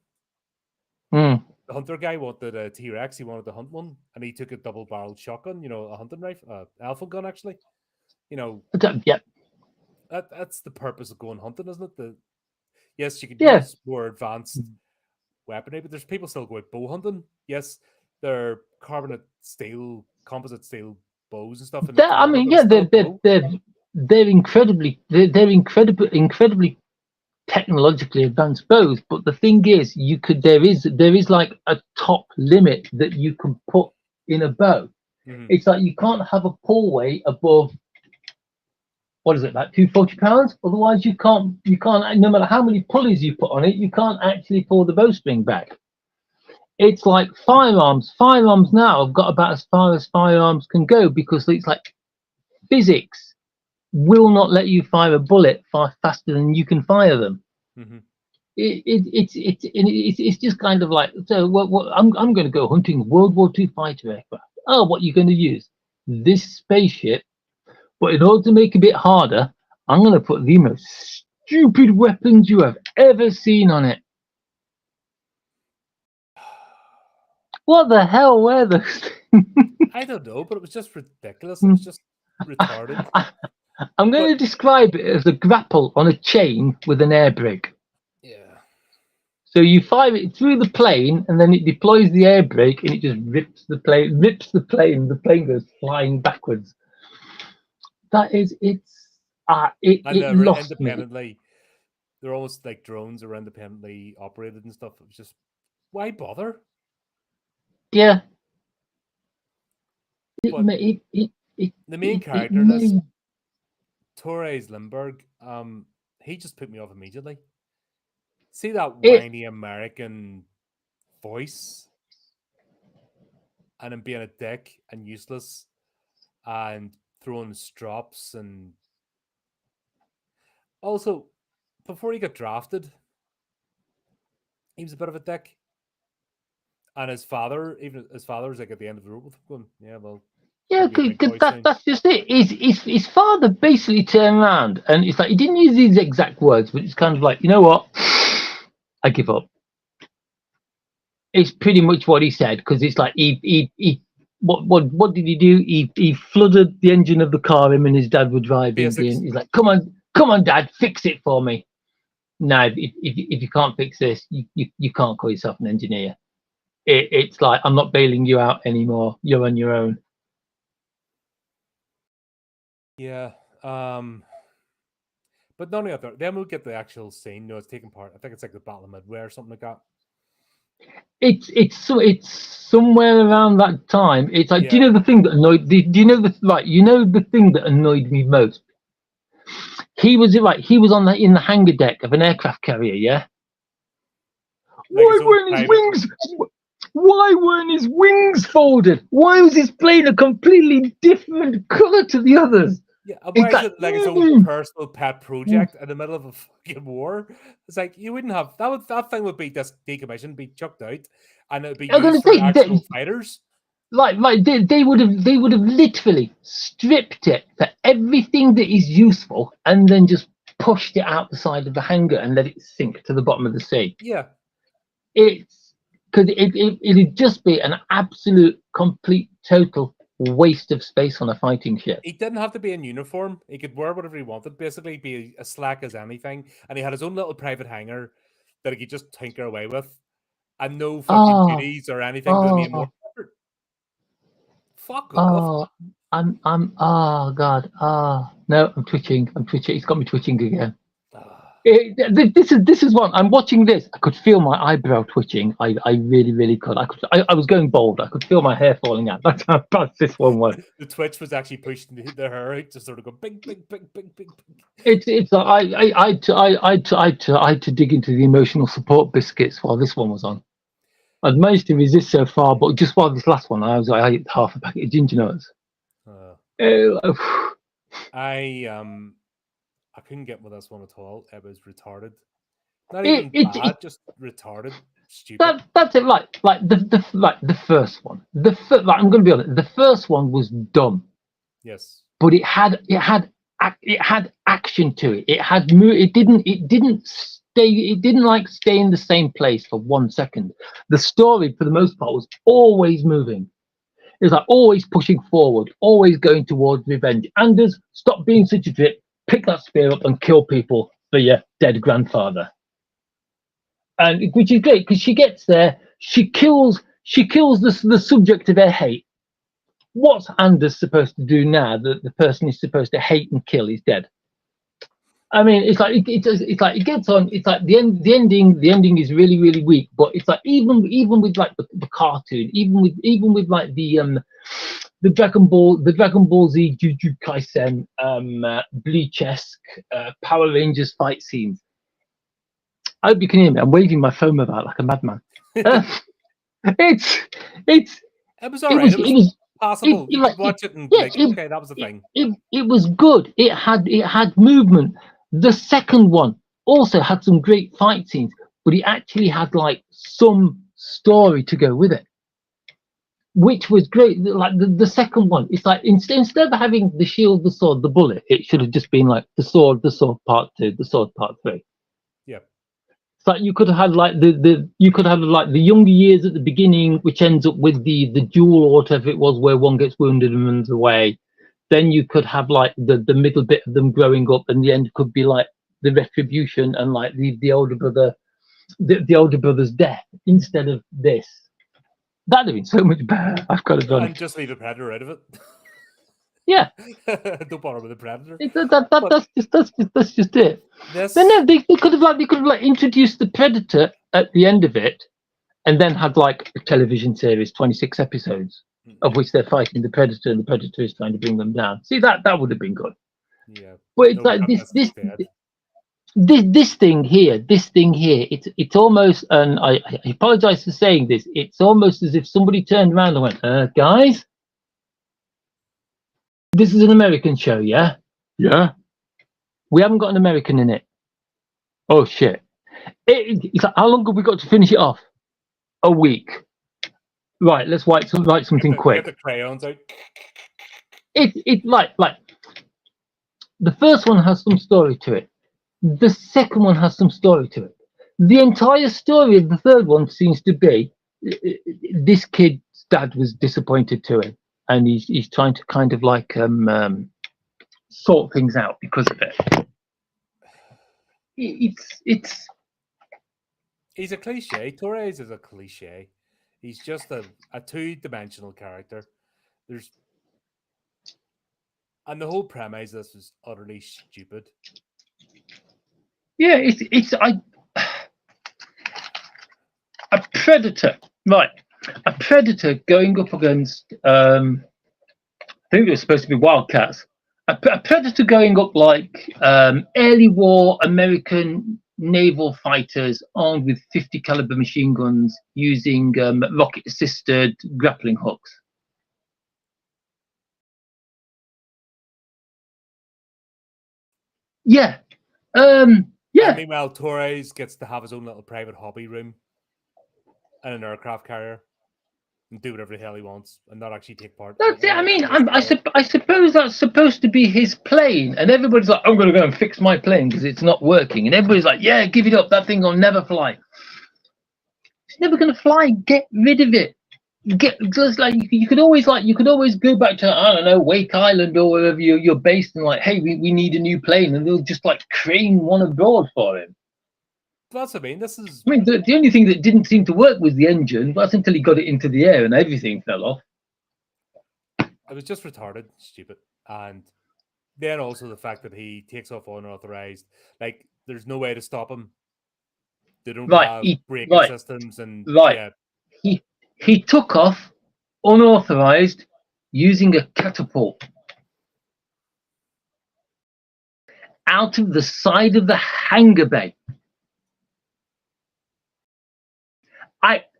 mm, The hunter guy wanted a T Rex, he wanted to hunt one, and he took a double barreled shotgun, a hunting rifle, alpha gun actually. You know, yeah, that's the purpose of going hunting, isn't it? Yes, you could yeah. use more advanced weaponry, but there's people still go out bow hunting. Yes, they're carbonate steel, composite steel bows and stuff, and it's I whatever, mean, but yeah, it's still a bow. they're incredibly technologically advanced bows. But the thing is, there is like a top limit that you can put in a bow. Hmm. It's like you can't have a pull weight above what is it, like 240 pounds? Otherwise, you can't. No matter how many pulleys you put on it, you can't actually pull the bowstring back. It's like firearms. Firearms now have got about as far as firearms can go because it's like physics will not let you fire a bullet far faster than you can fire them. Hmm. It's just kind of like so. I'm going to go hunting World War II fighter aircraft. Oh, what are you going to use? This spaceship. But in order to make it a bit harder, I'm going to put the most stupid weapons you have ever seen on it. What the hell were those? I don't know, but it was just ridiculous. It was Things? just retarded. I'm going But to describe it as a grapple on a chain with an air brake. yeah, So you fire it through the plane, and then it deploys the air brake, and it just rips the plane goes flying backwards. and It they're lost me. independently. They're almost like drones are independently operated and stuff. It was just why bother? Yeah, it But made the main it character in this, made Torres Lindbergh, he just put me off immediately. See that it. whiny American voice and him being a dick and useless and throwing strops and also before he got drafted, he was a bit of a dick. And his father, even his father's like at the end of the rope with him going, yeah, well, Yeah, you'll be a big boy that, soon. that's just it. His father basically turned around and it's like he didn't use these exact words, but it's kind of like, you know what? I give up. It's pretty much what he said because it's like he what did he do? He flooded the engine of the car him and his dad were driving in. Basics. He's like, come on, dad, fix it for me. No, if you can't fix this, you can't call yourself an engineer. It's like I'm not bailing you out anymore. You're on your own. Yeah. But none of that. Then we'll get the actual scene. No, it's taking part. I think it's like the Battle of Midway or something like that. It's somewhere around that time. It's like, do you Yeah. know the thing that annoyed? Do you know the like? You know the thing that annoyed me most. He was right. He was on the in the hangar deck of an aircraft carrier. Yeah. Like Why his own weren't his private. wings? Why weren't his wings folded? Why was his plane a completely different color to the others? Yeah. And why It's is like, it like his own personal pet project in the middle of a fucking war? It's like you wouldn't have that thing would be just decommissioned, be chucked out, and it would be I'm gonna used for say actual fighters. they would have literally stripped it for everything that is useful and then just pushed it out the side of the hangar and let it sink to the bottom of the sea. Yeah. It's because it'd just be an absolute complete total waste of space on a fighting ship. He didn't have to be in uniform. He could wear whatever he wanted, basically be as slack as anything. And he had his own little private hangar that he could just tinker away with. And no fucking Oh, duties or anything that made him more oh, effort. Fuck off. oh, oh God, no, I'm twitching. It's got me twitching again. Ah, This is one. I'm watching this. I could feel my eyebrow twitching. I really could. I was going bald. I could feel my hair falling out. That's how bad this one was. the twitch was actually pushing the hair out to sort of go big, big, big, big, big, big. It's I had to dig into the emotional support biscuits while this one was on. I'd managed to resist so far, but just while this last one, I ate half a packet of ginger nuts. Uh, Oh, I I couldn't get with this one at all. It was retarded. Not it, even it, it bad, just retarded, stupid. that's it. Like the first one. Like, I'm going to be honest. The first one was dumb, Yes. but it had action to it. It had it didn't like stay in the same place for 1 second. The story for the most part was always moving. It was like always pushing forward, always going towards revenge. Anders, stop being such a drip, pick that spear up and kill people for your dead grandfather. And which is great because she gets there, she kills the subject of her hate. What's Anders supposed to do now that the person is supposed to hate and kill is dead? I mean, it's like it's like it gets on. It's like the ending is really weak. But it's like even with like the cartoon, even with like the Dragon Ball Z Jujutsu Kaisen Bleach-esque Power Rangers fight scenes. I hope you can hear me. I'm waving my phone about like a madman. Uh, It it's it's was all right. It was it passable. You could like watch it and be yeah like, okay, that was the thing. it was good. It had movement. The second one also had some great fight scenes, but it actually had like some story to go with it, which was great. Like the second one, it's like instead of having the shield, the sword, the bullet, it should have just been like the sword part two, the sword part three. Yeah. It's like you could have had like you could have like the younger years at the beginning, which ends up with the duel or whatever it was, where one gets wounded and runs away. Then you could have like the middle bit of them growing up, and the end could be like the retribution and like the older brother, the older brother's death instead of this. That'd have been so much better. I've got to be And honest. just leave the predator out of it. Yeah, Don't bother with the predator. But that's just it. Then this, no, they could have like introduced the predator at the end of it, and then had like a television series, 26 episodes, of yeah, which they're fighting the predator, and the predator is trying to bring them down. See that would have been good. yeah. But it's No, we like got this instead. this thing here, it's almost, and I apologize for saying this, it's almost as if somebody turned around and went, guys, this is an American show, yeah? Yeah. We haven't got an American in it. Oh shit. It's like, how long have we got to finish it off? A week. Right, let's write something Get quick. the crayons out. It like the first one has some story to it. The second one has some story to it. The entire story of the third one seems to be this kid's dad was disappointed to him, and he's trying to kind of like sort things out because of it. It's He's a cliche. Torres is a cliche. He's just a two-dimensional character. There's and the whole premise of this was utterly stupid. yeah, it's a predator, right? A predator going up against I think it was supposed to be wildcats. A predator going up like early war American naval fighters armed with 50 caliber machine guns using rocket assisted grappling hooks. Yeah. And Yeah. meanwhile, Torres gets to have his own little private hobby room and an aircraft carrier and do whatever the hell he wants and not actually take part in That's it. any I of the mean, serious war. I suppose that's supposed to be his plane, and everybody's like, "I'm going to go and fix my plane because it's not working," and everybody's like, "Yeah, give it up. That thing will never fly. It's never going to fly. Get rid of it. Get just like you could always go back to I don't know Wake Island or wherever you're based and like, hey, we need a new plane, and they'll just like crane one abroad for him. That's what I mean. This is I mean, the only thing that didn't seem to work was the engine. That's until he got it into the air and everything fell off. it was just retarded, stupid, and then also the fact that he takes off unauthorized. Like, there's no way to stop him. They don't Right, have braking right, systems, and right. yeah, He took off unauthorized using a catapult out of the side of the hangar bay.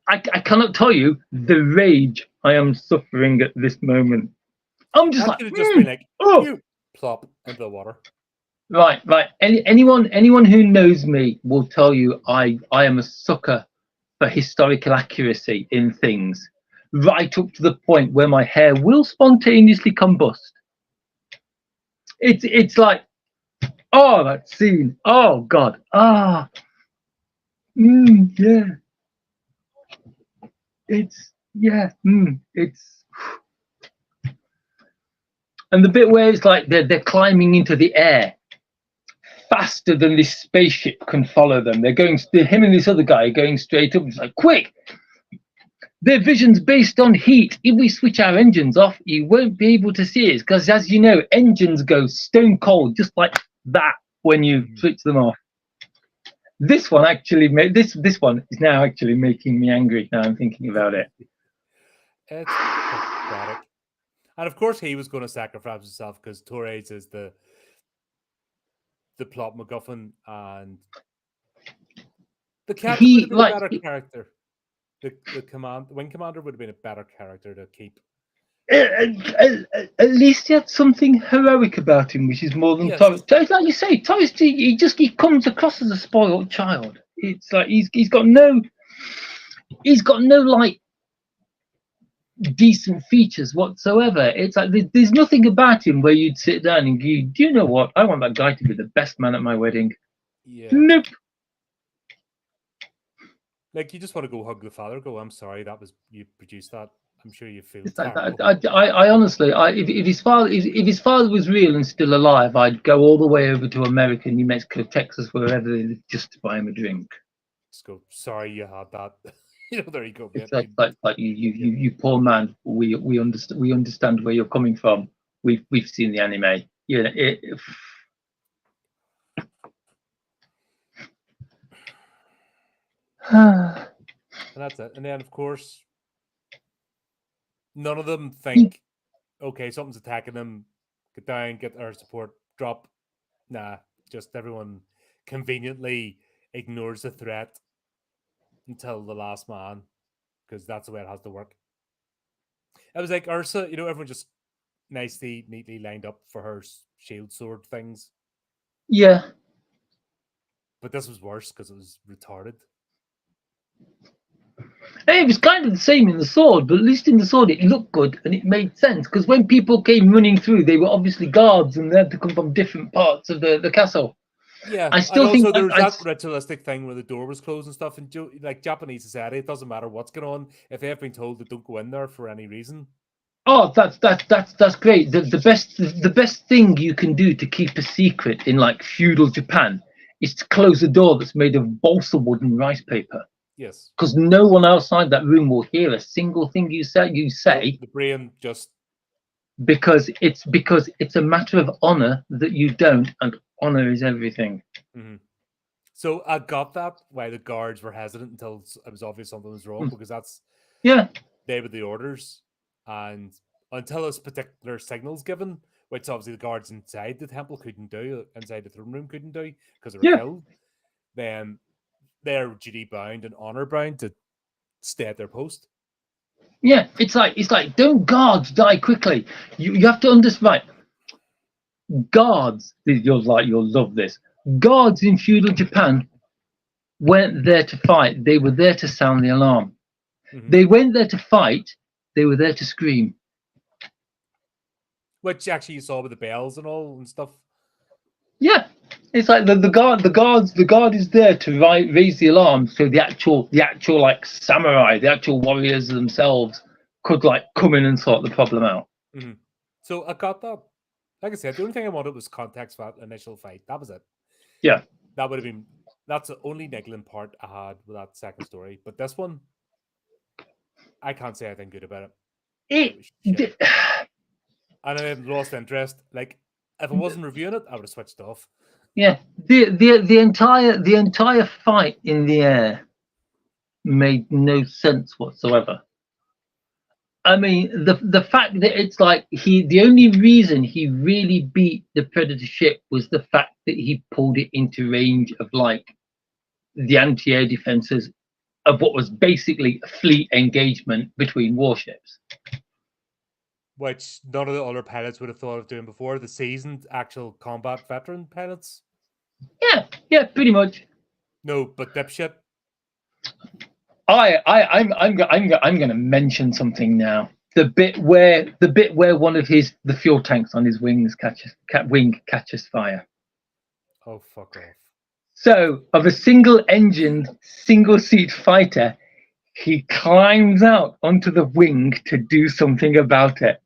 I cannot tell you the rage I am suffering at this moment. I'm just that like, should have just been like, oh, pew, plop into the water. right. Anyone who knows me will tell you I am a sucker for historical accuracy in things, right up to the point where my hair will spontaneously combust. It's like, oh, that scene. Oh God. Yeah. It's yeah. It's and the bit where it's like they're climbing into the air faster than this spaceship can follow them. Him and this other guy are going straight up. It's like, quick! Their vision's based on heat. If we switch our engines off, you won't be able to see it because, as you know, engines go stone cold just like that when you switch them off. This one actually this one is now actually making me angry. Now I'm thinking about it. It's pathetic. And of course, he was going to sacrifice himself because Torres is the plot MacGuffin, and the captain would He have been a like better character. The wing commander would have been a better character to keep. at least he had something heroic about him, which is more than Yes, Torres. Like you say, Torres, he comes across as a spoiled child. It's like he's got no like decent features whatsoever. It's like there's nothing about him where you'd sit down and go, do you know what? I want that guy to be the best man at my wedding. yeah. Nope. Like, you just want to go hug the father. Go, I'm sorry, that was you produced that. I'm sure you feel It's like terrible. I honestly, if his father was real and still alive, I'd go all the way over to America, New Mexico, Texas, wherever, just to buy him a drink. Just go, sorry you had that. There you go, It's mate. like you poor man. We understand where you're coming from. We've seen the anime. Yeah, And that's it. And then, of course, none of them think, okay, something's attacking them. Get down, get our support, drop. Nah, just everyone conveniently ignores the threat until the last man, because that's the way it has to work. It was like Ursa, everyone just nicely, neatly lined up for her shield sword things. yeah. But this was worse because it was retarded. It was kind of the same in the sword, but at least in the sword it looked good and it made sense because when people came running through, they were obviously guards and they had to come from different parts of the castle. Yeah, I and still think also there was that ritualistic thing where the door was closed and stuff. And like Japanese society, it doesn't matter what's going on if they have been told that don't go in there for any reason. oh, that's great. The best thing you can do to keep a secret in like feudal Japan is to close a door that's made of balsa wood and rice paper. Yes. Because no one outside that room will hear a single thing you say. You No, say the brain just because it's a matter of honor that you don't, and honor is everything. mhm. So I got that why the guards were hesitant until it was obvious something was wrong Mm. because that's Yeah, they were the orders, and until those particular signals given, which obviously the guards inside the temple couldn't do, inside the throne room couldn't do because they were yeah, killed, then they're duty bound and honor bound to stay at their post. yeah. It's like don't guards die quickly. You have to understand. Right, guards. You'll love this. Guards in feudal Japan weren't there to fight. They were there to sound the alarm. Hmm. They weren't there to fight. They were there to scream. Which actually you saw with the bells and all and stuff. Yeah, it's like the guard is there to raise the alarm so the actual like samurai, the actual warriors themselves could like come in and sort the problem out. Hmm. So I got that. Like I said, the only thing I wanted was context for that initial fight. That was it. Yeah, That would have been that's the only niggling part I had with that second story. But this one, I can't say anything good about it. It it, was shit. the, And I lost interest. Like if I wasn't reviewing it, I would have switched off. yeah, the entire fight in the air made no sense whatsoever. I mean, the fact that it's like the only reason he really beat the Predator ship was the fact that he pulled it into range of like the anti-air defenses of what was basically a fleet engagement between warships. Which none of the other pilots would have thought of doing before. The seasoned actual combat veteran pilots. Yeah, yeah, pretty much. No, but dipshit. I'm going to mention something now. The bit where one of the fuel tanks on his wing catches fire. Oh fuck off. So, of a single-engined, single-seat fighter, he climbs out onto the wing to do something about it.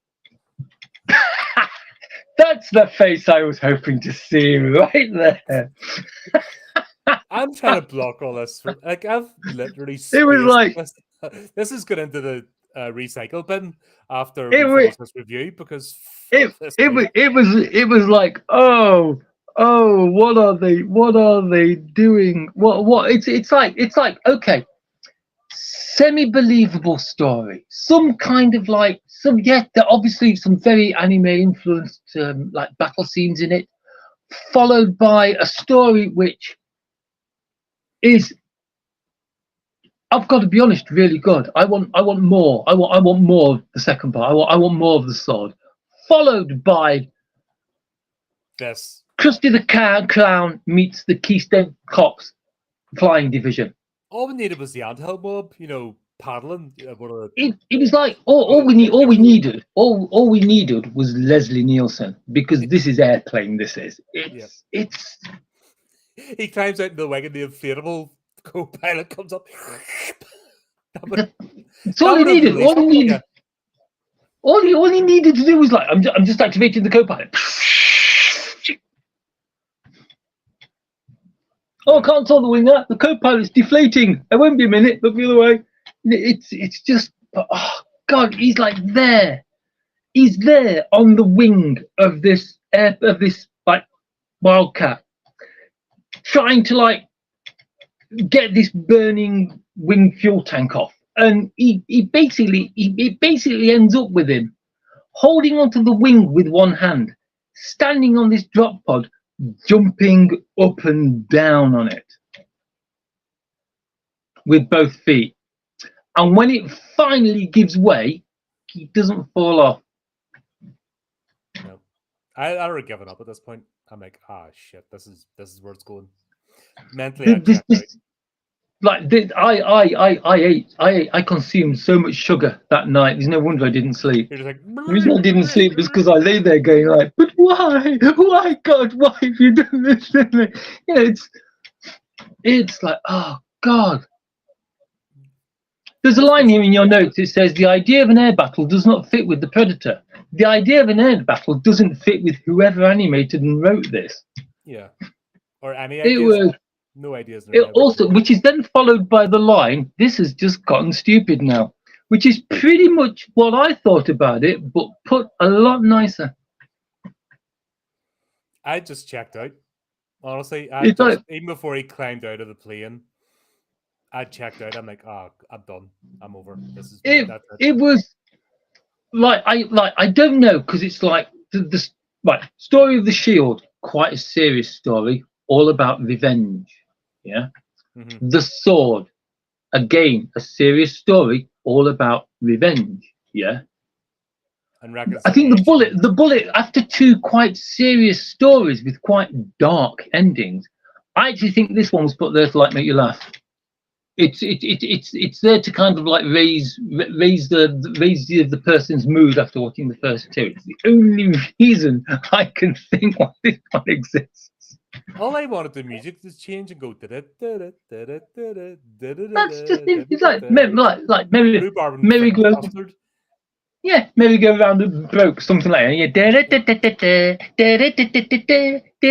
That's the face I was hoping to see right there. I'm trying to block all this. Like I've literally It was spaced like this. This is going into the recycle bin after it we was finish this review because it fuck this it was movie. it was like oh what are they doing what it's like okay, semi believable story, some kind of like some, yeah, there are obviously some very anime influenced like battle scenes in it, followed by a story which is, I've got to be honest, really good. I want more. I want more of the second part. I want more of the sword, followed by This Krusty the Clown meets the Keystone Cops Flying Division. all we needed was the anthill mob, paddling. One of It was like the all we needed was Leslie Nielsen, because this is airplane. This is yeah. it's He climbs out in the wing and the inflatable co-pilot comes up. that would it's that all he would have needed. released. All he Yeah, needed. All he needed to do was like I'm just activating the co-pilot. Oh, I yeah. can't tell the winger. The co-pilot's deflating. It won't be a minute. Look the other way. It's just, oh God, he's like there. He's there on the wing of this like wildcat, trying to like get this burning wing fuel tank off, and he basically ends up with him holding onto the wing with one hand, standing on this drop pod, jumping up and down on it with both feet. And when it finally gives way, he doesn't fall off. No, I would have given up at this point. I'm like, ah, shit. This is where it's going. Mentally, I This, checked out. this, like I consumed so much sugar that night. There's no wonder I didn't sleep. You're just like, The reason I didn't sleep was because I lay there going like, but why, God, why have you done this to me? You know, it's like, oh God. There's a That's line what's here in your notes. It says the idea of an air battle does not fit with the Predator. The idea of an air battle doesn't fit with whoever animated and wrote this. yeah. Or any It ideas? was No ideas in their it head. also, which is then followed by the line, "This has just gotten stupid now," which is pretty much what I thought about it, but put a lot nicer. I just checked out. Honestly, I It's just like even before he climbed out of the plane, I checked out. I'm like, oh, I'm done. I'm over. This is it. that's it. It was I don't know because it's like the right story of the Shield, quite a serious story, all about revenge. Yeah, Mm-hmm. the Sword, again, a serious story, all about revenge. Yeah, And I think reconciliation. the bullet, after two quite serious stories with quite dark endings, I actually think this one was put there to like make you laugh. It's there to kind of like raise the person's mood after watching the first two. It's the only reason I can think why this one exists. All I wanted the music to change and go. That's just it. It's like Rhubarb and merry thick go custard. yeah, merry go round and broke something like Yeah.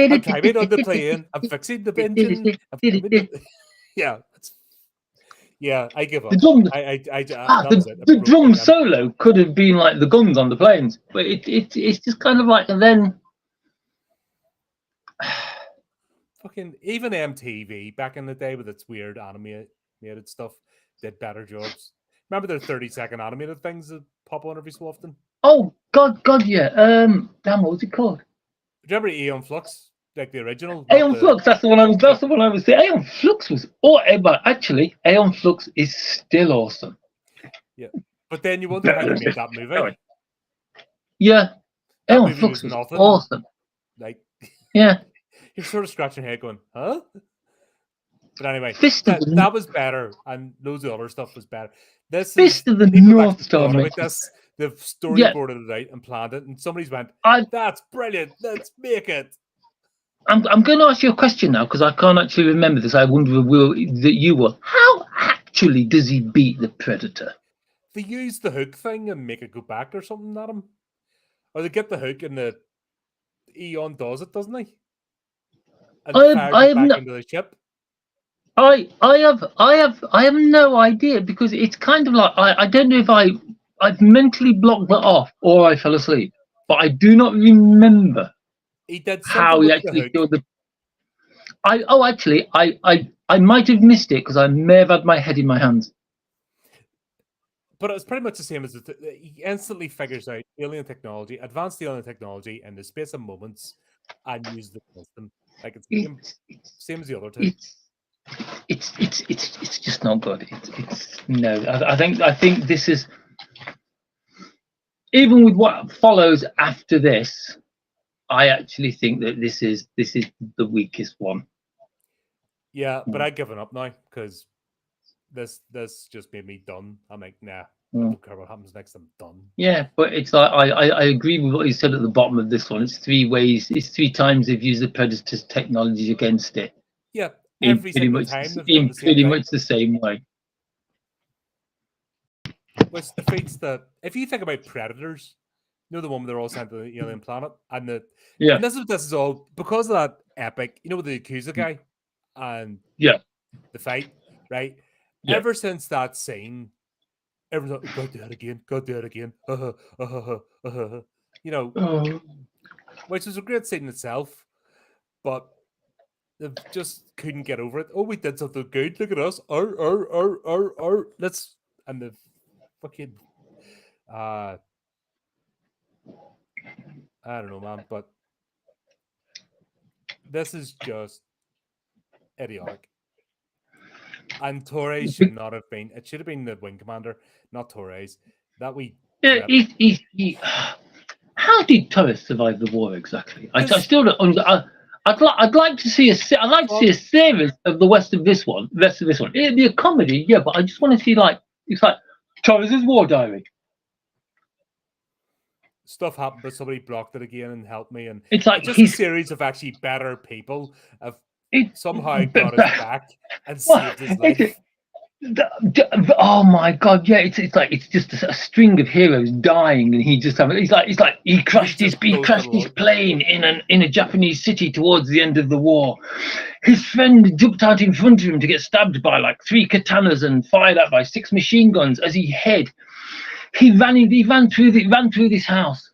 I'm climbing on the plane. I'm fixing the engine. I'm climbing the. Yeah, yeah. I give the up. drums. That was it. It The broke me drum then. solo could have been like the guns on the planes, but it's just kind of like, and then Fucking even MTV back in the day with its weird animated stuff did better jobs. Remember their 30-second animated things that pop on every so often? oh God, yeah. Damn, what was it called? Do you remember Eon Flux? Like the original, not Aeon the. Flux. That's the one I was. Yeah, That's the one I was saying. Aeon Flux was. Oh, but actually, Aeon Flux is still awesome. yeah. But then you wonder how they made that movie. Yeah, That Aeon movie Flux was was nothing. awesome. Like, Yeah, you're sort of scratching your head going, huh? But anyway, Fist of the that was better, and loads of other stuff was better. This is Fist of the people have North actually Star thought about makes. this. They've Yeah, storyboarded it out and planned it, and somebody's went, I "That's brilliant. Let's make it." I'm going to ask you a question now because I can't actually remember this. I wonder will that you will. How actually does he beat the Predator? They use the hook thing and make it go back or something at him, or they get the hook and the Eon does it, doesn't he? And fires I it have back no, into the ship. I have no idea because it's kind of like I don't know if I've mentally blocked that off or I fell asleep, but I do not remember He did something how he with the actually hook, killed the. Actually I might have missed it because I may have had my head in my hands. but it's pretty much the same as he instantly figures out alien technology, advanced alien technology, in the space of moments, and uses it against them. Like it's the same, It's same as the other two. it's it's just not good. It's no. I think this is even with what follows after this. I actually think that this is the weakest one. Yeah, but Mm. I've given up now because this just made me done. I'm like, nah, I Mm. don't care what happens next. I'm done. Yeah, but it's like I agree with what you said at the bottom of this one. It's three ways. It's three times they've used the Predator's technology against it Yeah, every single time they've done in the same pretty thing, much the same way. which defeats the. If you think about predators, you know the one where they're all sent to the alien planet, Yeah, and this is all because of that epic. You know, with the Yakuza guy and yeah, the fight, right? yeah. Ever since that scene, everyone's like, "Go do it again, go do it again." You know, Oh, which was a great scene in itself, but they just couldn't get over it. Oh, we did something good. Look at us. Let's and the fucking uh I don't know, man, but this is just idiotic. And Torres should not have been. It should have been the wing commander, not Torres. That we yeah. threat How did Torres survive the war exactly? I because still don't. I'd like to see I'd like to see a Well, series of the rest of this one. It'd be a comedy, yeah, but I just want to see like it's like Torres's War Diary. stuff happened, but somebody blocked it again and helped me. And It's like it's just a he's series of actually better people have it, somehow got his but, back and well, saved his it's life. oh my god, yeah, it's like it's just a string of heroes dying, and he just he's like He just he goes crashed his along. plane in a Japanese city towards the end of the war. His friend jumped out in front of him to get stabbed by like 3 katanas and fired at by 6 machine guns as he hid. He ran through this house,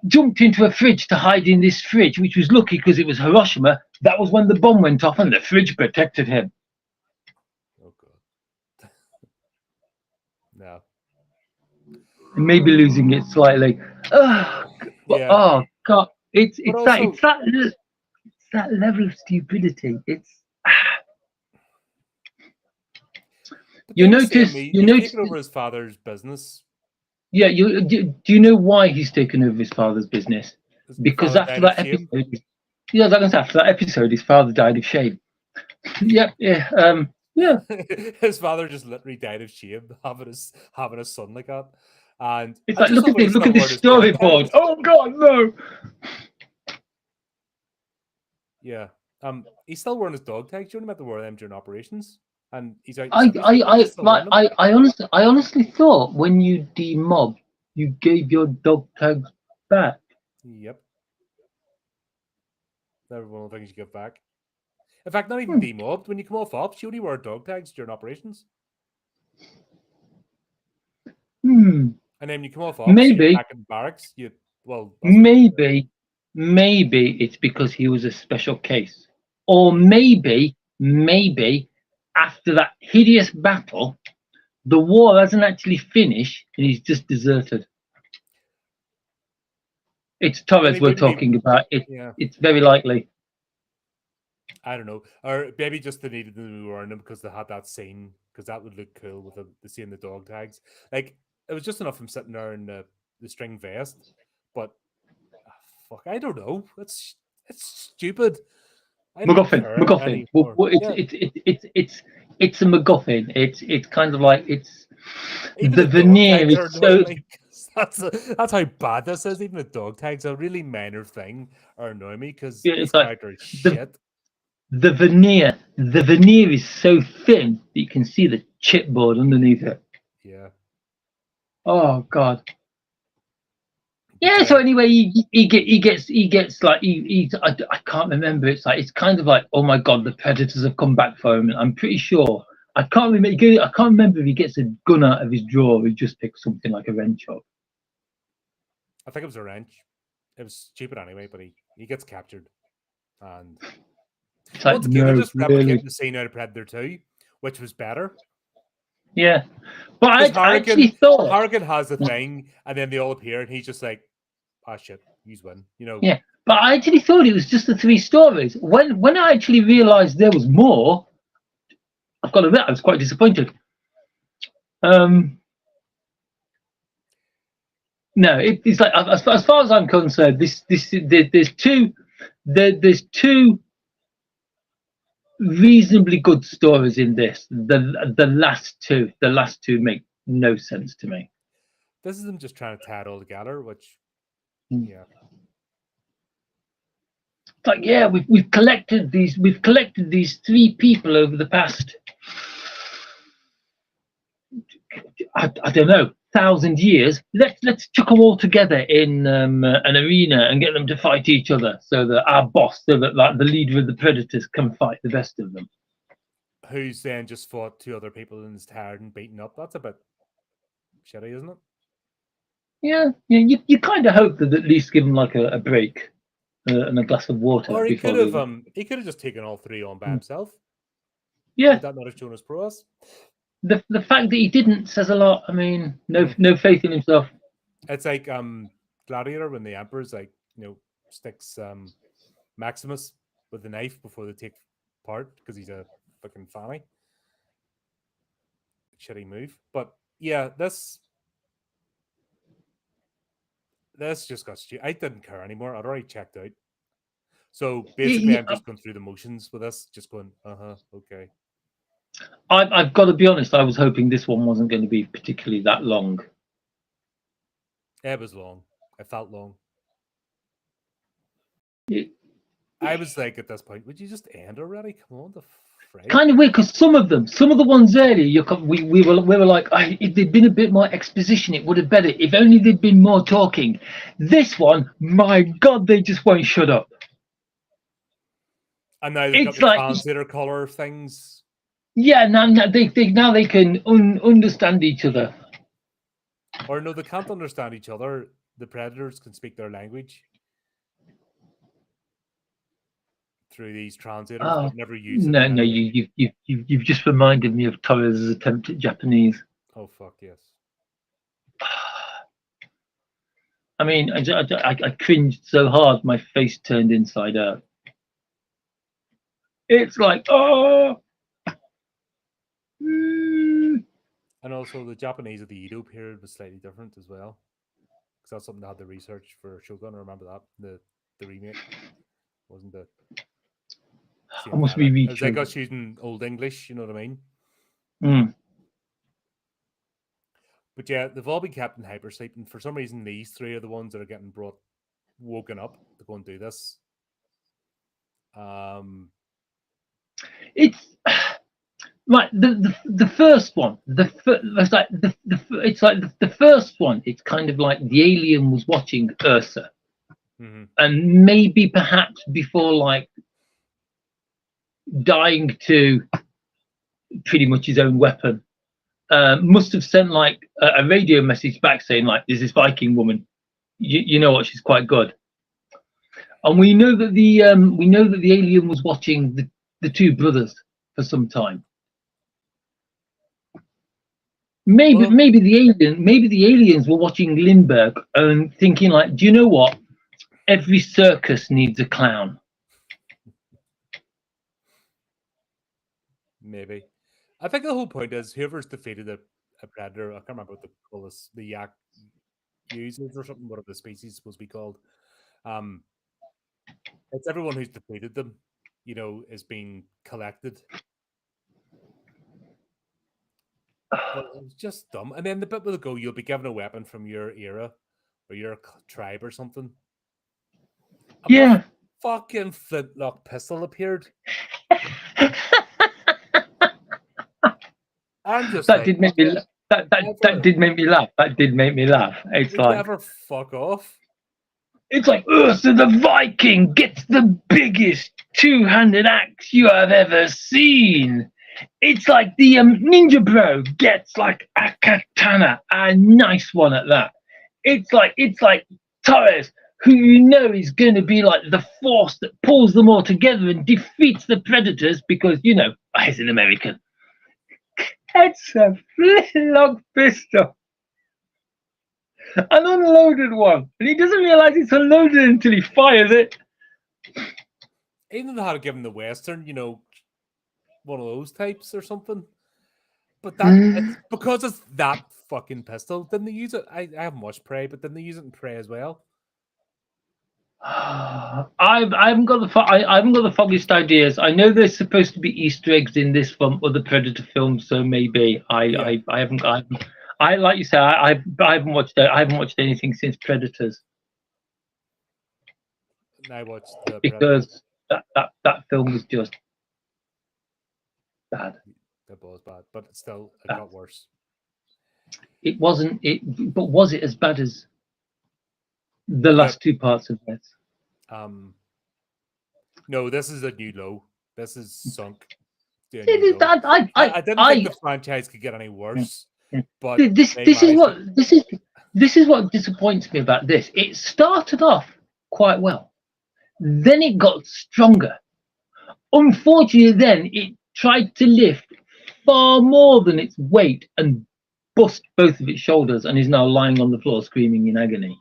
jumped into a fridge to hide in this fridge, which was lucky because it was Hiroshima. That was when the bomb went off, and the fridge protected him. Oh god, no. Maybe losing it slightly. Yeah, Oh god, but also it's that level of stupidity. It's but then the same you he's notice taken over his father's business. yeah do you know why he's taken over his father's business? His Because father after died of that shame. episode, yeah, like I said, after that episode, his father died of shame. Yep, yeah, yeah. His father just literally died of shame having a son like that. And It's I like just love when he's look still at wearing this his dog storyboard. tags. Oh god, no. Yeah. He's still wearing his dog tags. You only meant to wear them during operations. And he's out in service now, but he's still wearing them. I honestly thought when you demob, you gave your dog tags back. Yep. They're one of the things you give back. In fact, not even Hmm. demobbed. When you come off ops, you only wear dog tags during operations. Hmm. And then when you come off ops, you're Maybe, back in barracks. Well, that's what you do. maybe, maybe it's because he was a special case, or maybe after that hideous battle, the war hasn't actually finished and he's just deserted. It's And Torres he we're didn't even talking about. yeah. It's very likely. I don't know. Or maybe just they needed to wearing them because they had that scene, because that would look cool with the seeing the dog tags. Like it was just enough from sitting there in the string vest. But fuck, I don't know. It's stupid. I don't care MacGuffin. anymore. Yeah, It's a MacGuffin. It's kind of like it's even the the dog veneer tags is are annoying so me. That's how bad this is. Even the dog tags, a really minor thing, are annoying me because yeah, his it's like character is the shit. the veneer is so thin that you can see the chipboard underneath it. Yeah, Oh god. but Yeah. So anyway, he gets like I can't remember. It's like it's kind of like oh my god, the predators have come back for him. I'm pretty sure. I can't remember if he gets a gun out of his drawer or he just picks something like a wrench up. I think it was a wrench. It was stupid anyway, but he gets captured. And It's like once again, they're no, just replicating really. the scene out of Predator 2, which was better. Yeah. But Because I actually thought, Harrigan has the thing, and then they all appear, and he's just like, ah, shit, he's win. yeah. But I actually thought it was just the 3 stories. When I actually realised there was more, I've got to admit I was quite disappointed. Um, no, it's like as far as I'm concerned, there's two reasonably good stories in this. The last two make no sense to me. This is them just trying to tie it all together, which, It's yeah. like yeah, we've collected these 3 people over the past I don't know 1,000 years. Let's chuck them all together in an arena and get them to fight each other, so that our boss, so that like the leader of the predators, can fight the rest of them. Who's then just fought 2 other people and is tired and beaten up. That's a bit shitty, isn't it? Yeah, yeah. You kind of hope that at least give them like a break and a glass of water Or before they. he could have just taken all 3 on by himself. Yeah, Would that not have shown his prowess? the fact that he didn't says a lot. I mean, Mm. no faith in himself. It's like Gladiator when the Emperor's like, sticks Maximus with the knife before they take part because he's a fucking fanny. Shitty move. But yeah, this just got stupid. I didn't care anymore. I'd already checked out. So basically, I'm just going through the motions with this, just going, okay. I've got to be honest. I was hoping this one wasn't going to be particularly that long. It was long. It felt long. It, I was like, at this point, would you just end already? Come on, the frig. kind of weird because some of the ones earlier, we were like, if there'd been a bit more exposition, it would have better. If only there'd been more talking. This one, my God, they just won't shut up. And now they've got the translator color things. Yeah, now they can understand each other. Or no, they can't understand each other. The predators can speak their language through these translators, but never use it. No, you've just reminded me of Torres' attempt at Japanese. Oh fuck yes. I mean, I cringed so hard, my face turned inside out. It's like, oh. And also, the Japanese of the Edo period was slightly different as well, because that's something they had to research for Shogun. I remember that the remake wasn't the same. I must be it was like us using Old English. You know what I mean? But yeah, they've all been kept in hypersleep, and for some reason, these three are the ones that are getting woken up to go and do this. It's like the first one. It's like the first one. It's kind of like the alien was watching Ursa, and maybe perhaps before like dying to pretty much his own weapon, must have sent like a radio message back saying like, "There's this Viking woman. You know what? She's quite good." And we know that the alien was watching the two brothers for some time. Maybe the aliens were watching Lindbergh and thinking like, do you know what? Every circus needs a clown. Maybe. I think the whole point is whoever's defeated a predator, I can't remember what they call this, the yak users or something, whatever the species is supposed to be called. It's everyone who's defeated them, is being collected. But it was just dumb. And then the bit where they go, you'll be given a weapon from your era or your tribe or something. Yeah. Fucking flintlock pistol appeared. I'm just that did make me that did make me laugh. That did make me laugh. It's like never fuck off. It's like Ursa the Viking gets the biggest two-handed axe you have ever seen. It's like the Ninja Bro gets like a katana, a nice one at that. It's like Torres, who is going to be like the force that pulls them all together and defeats the predators because he's an American. It's a flintlock pistol. An unloaded one, and he doesn't realize it's unloaded until he fires it. Even though they had to give him the Western, one of those types or something. But it's because it's that fucking pistol. Didn't they use it? I haven't watched Prey, but didn't they use it in Prey as well? I haven't got the foggiest ideas. I know there's supposed to be Easter eggs in this from other Predator films, so maybe I haven't. I like you say, I haven't watched it. I haven't watched anything since Predators. I watched because that film was just bad. That was bad, but still it got worse. It wasn't. But was it as bad as the last two parts of this? No, this is a new low. This is sunk. I didn't think the franchise could get any worse. But this is what disappoints me about this. It started off quite well, then it got stronger. Unfortunately, then it tried to lift far more than its weight and bust both of its shoulders and is now lying on the floor screaming in agony.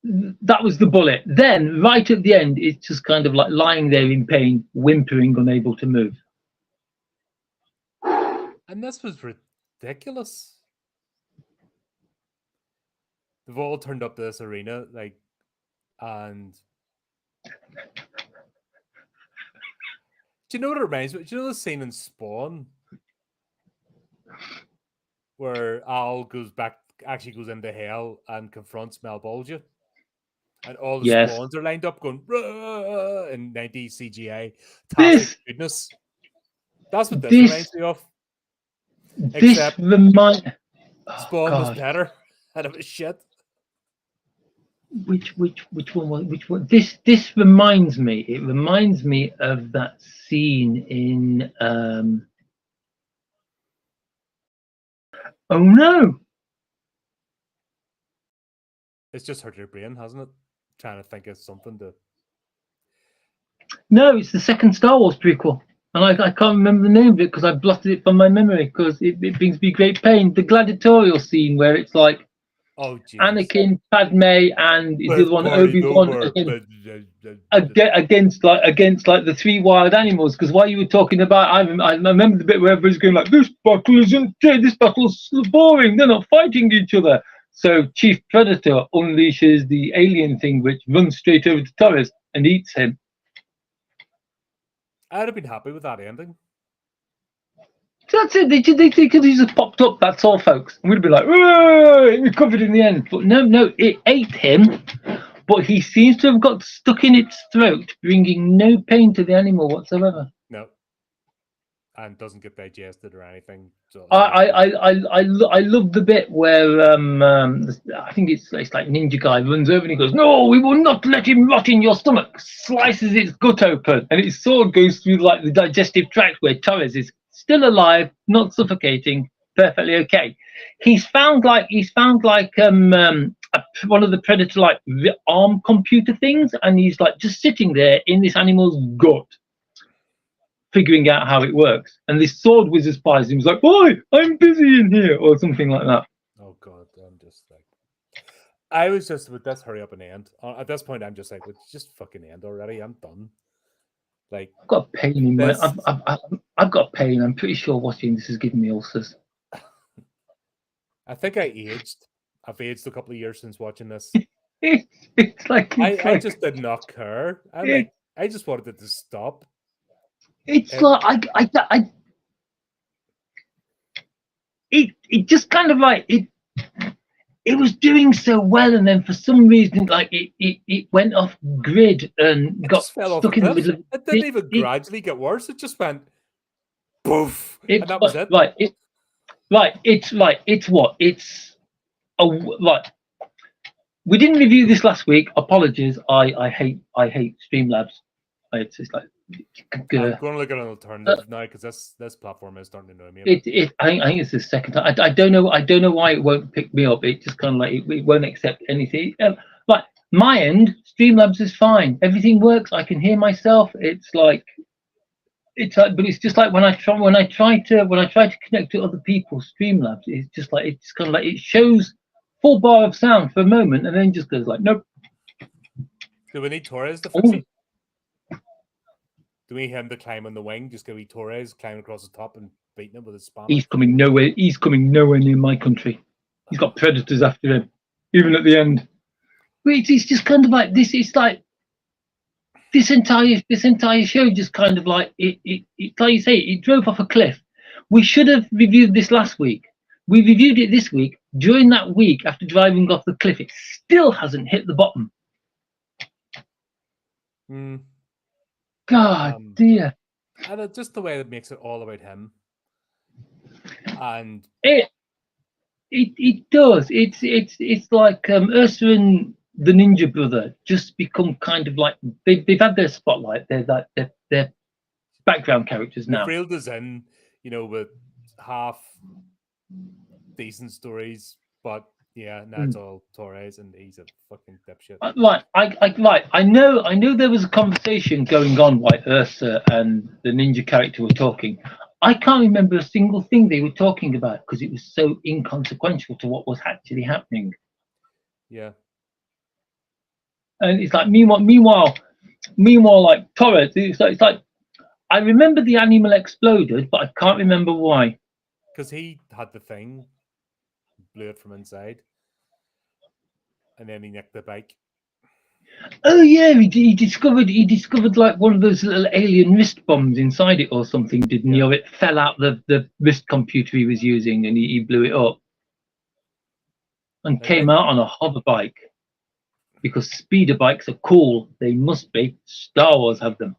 That was the bullet. Then, right at the end, it's just kind of like lying there in pain, whimpering, unable to move. And this was ridiculous. They've all turned up to this arena, like, And do you know what it reminds me? Do you know the scene in Spawn where Al actually goes into hell and confronts Malbolgia? And all the Yes. spawns are lined up going "Rah!" in 90s CGI. Tastic This goodness. That's what this this reminds me of. this Except remind. Oh Spawn was God. better and it was shit. Which one was which one? This reminds me. It reminds me of that scene in. Oh no! It's just hurt your brain, hasn't it? Trying to think of something to. No, it's the second Star Wars prequel, and I can't remember the name of it because I blotted it from my memory because it brings me great pain. The gladiatorial scene where it's like Oh Jesus! Anakin, Padme, and the other Best one party's Obi-Wan over. against like the three wild animals. Because while you were talking about, I remember the bit where everybody's going like, "This battle isn't this battle's boring. They're not fighting each other." So Chief Predator unleashes the alien thing, which runs straight over to Torres and eats him. I'd have been happy with that ending. So that's it. They could have just popped up. That's all, folks. And we'd be like, "Whoa, it recovered in the end." But no, it ate him. But he seems to have got stuck in its throat, bringing no pain to the animal whatsoever. No, and doesn't get digested or anything. So I love the bit where I think it's like Ninja Guy runs over and he goes, "No, we will not let him rot in your stomach." Slices its gut open, and its sword goes through like the digestive tract where Torres is still alive, not suffocating, perfectly okay. He's found one of the predator like arm computer things, and he's like just sitting there in this animal's gut, figuring out how it works. And this sword whizzes by him. He's like, "Boy, I'm busy in here," or something like that. oh God, I'm just like, I was just with this hurry up and end. At this point, I'm just like, let's just fucking end already. I'm done. Like I've got pain in my. this, I've got pain. I'm pretty sure watching this is giving me ulcers. I think I aged. I've aged a couple of years since watching this. It's like I just did not care. I just wanted it to stop. it's It, like it just kind of like it was doing so well, and then for some reason like it went off grid and it got just fell off a stuck in the cliff. middle of It didn't even gradually get worse. It just went poof, and that was it. It's what it's a like. We didn't review this last week. Apologies. I hate Streamlabs. It's just like I'm going to look at an alternative now because this platform is starting to annoy me a bit. I think it's the second time. I don't know why it won't pick me up. It just kind of like it won't accept anything. Like my end, Streamlabs is fine. Everything works. I can hear myself. It's like but it's just like when I try to connect to other people's Streamlabs, it's just like it's kind of like it shows full bar of sound for a moment and then just goes like nope. Do we need Torres to fix it? Do we need him to climb on the wing? Just go Torres climbing across the top and beating him with his spam? He's coming nowhere near my country. He's got predators after him, even at the end. It's just kind of like this. It's like this entire show just kind of like it like you say, it drove off a cliff. We should have reviewed this last week. We reviewed it this week. During that week, after driving off the cliff, it still hasn't hit the bottom. God dear. And just the way it makes it all about him. And it does. It's like Ursa and the Ninja Brother just become kind of like they've had their spotlight. They're background characters now. Reeled us in, with half decent stories, but yeah, now it's all Torres, and he's a fucking dipshit. I know there was a conversation going on while Ursa and the ninja character were talking. I can't remember a single thing they were talking about because it was so inconsequential to what was actually happening. Yeah. And it's like meanwhile, like Torres, it's like I remember the animal exploded, but I can't remember why. Because he had the thing, blew it from inside, and then he nicked the bike. Oh yeah, he discovered like one of those little alien wrist bombs inside it or something, didn't he? Yeah, Or it fell out the wrist computer he was using and he blew it up and came it, out on a hover bike because speeder bikes are cool. They must be. Star Wars have them.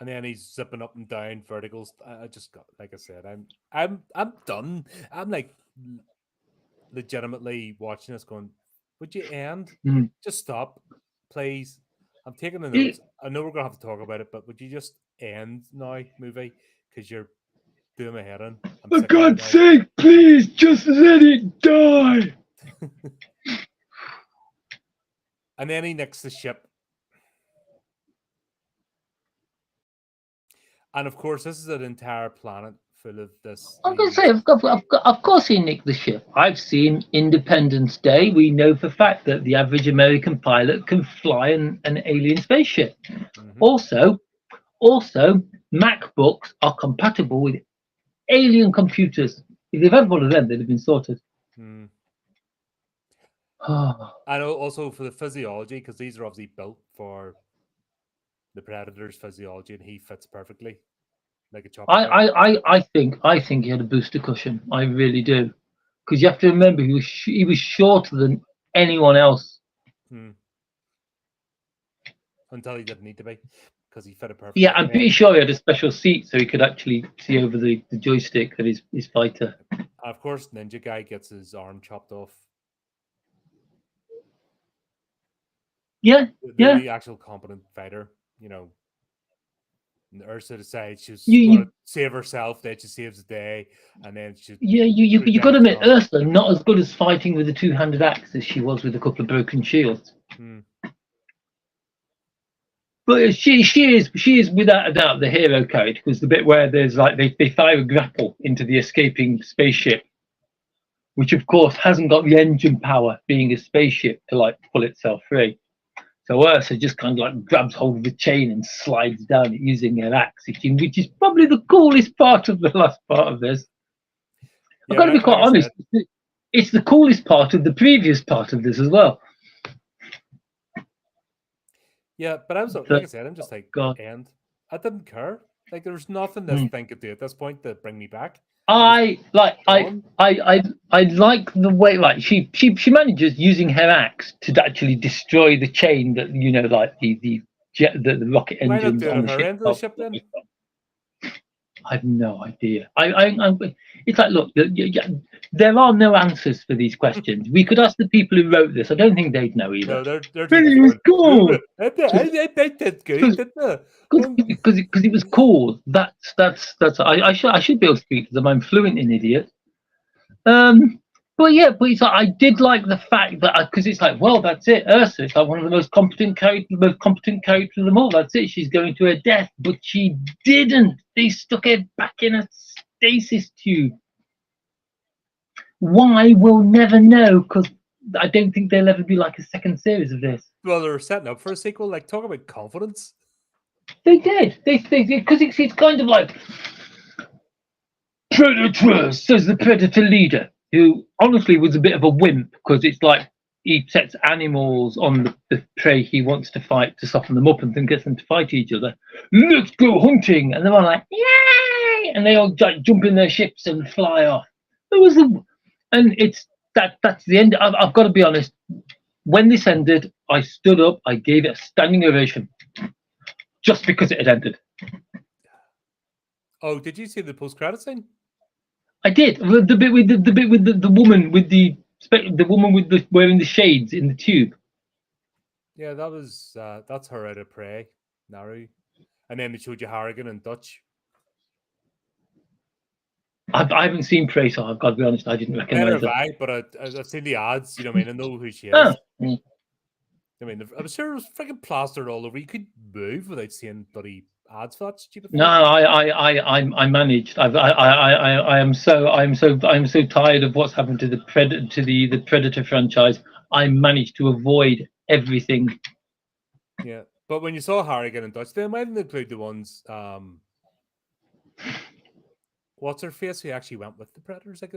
and then he's zipping up and down verticals. I just got, like I said, I'm done. I'm like legitimately watching this, going, would you end? Mm. Just stop, please. I'm taking the It- notes. I know we're gonna have to talk about it, but would you just end now, movie? Because you're doing my head in. I'm For sick of you God's now. sake, please just let it die. And then he nicks the ship. And of course, this is an entire planet full of this I'm gonna say, these of course, he nicked the ship. I've seen Independence Day. We know for fact that the average American pilot can fly an alien spaceship. mhm. Also, also, MacBooks are compatible with alien computers. If they've had one of them, they'd have been sorted. Mm. I, And also for the physiology, because these are obviously built for the predator's physiology, and he fits perfectly like a chopping board. I think he had a booster cushion. I really do, because you have to remember he was shorter than anyone else. Hmm. Until he didn't need to be, because he fit it Yeah, perfectly. And I'm pretty then, sure he had a special seat so he could actually see over the joystick at his fighter. of course, Ninja Guy gets his arm chopped off. Yeah, The yeah. only actual competent fighter, you know, and Ursa decides she's You going to you save herself. Then she saves the day, and then she yeah you got to revenge admit Khan. Ursula not as good as fighting with a two-handed axe as she was with a couple of broken shields. Hmm. But she is without a doubt the hero character because the bit where there's like they fire a grapple into the escaping spaceship, which of course hasn't got the engine power being a spaceship to like pull itself free. So Ursa just kind of like grabs hold of the chain and slides down it using her axe, which is probably the coolest part of the last part of this. I've Yeah, got but to be like quite I said, honest, it's the coolest part of the previous part of this as well. yeah, but I was So, like I said, I'm just like, God. and I didn't care. Like there was nothing this Mm. thing could do at this point to bring me back. I was I like gone. I like the way like she manages using her axe to actually destroy the chain that like the jet the rocket Why not engines do it on at the her ship. end of the ship then? I have no idea. It's like, look, there are no answers for these questions. We could ask the people who wrote this. I don't think they'd know either. No, they're But just it was going. cool I did good, didn't I? because it was cool. That's I should be able to speak to them. I'm fluent in idiot. Um, but yeah, but it's like, I did like the fact that because it's like, well, that's it. Ursa is like one of the most competent characters of them all. That's it. She's going to her death, but she didn't. They stuck her back in a stasis tube. Why we'll never know because I don't think there'll ever be like a second series of this. Well, they're setting up for a sequel. Like, talk about confidence. They did. They because it's kind of like Predator, says the Predator leader, who honestly was a bit of a wimp because it's like he sets animals on the prey he wants to fight to soften them up and then gets them to fight each other. Let's go hunting, and they're all like, yay! And they all like, jump in their ships and fly off. It was the, and it's that's the end. I've got to be honest. When this ended, I stood up, I gave it a standing ovation just because it had ended. Oh, did you see the post credit scene? I did the bit with the bit with the woman with the woman with the wearing the shades in the tube. Yeah, that's her out of prey, Naru. And then they showed you Harrigan in Dutch. I haven't seen Prey, so I've got to be honest. I didn't Neither recognise have her. I, but I've seen the ads. You know what I mean? I know who she Oh, is. I mean, I'm sure it was freaking plastered all over. You could move without seeing bloody ads for that stupid no, thing. I managed. I'm so tired of what's happened to the Predator franchise. I managed to avoid everything. Yeah, but when you saw Harrigan in Dutch, they might include the ones. What's her face? Who actually went with the Predators? Like,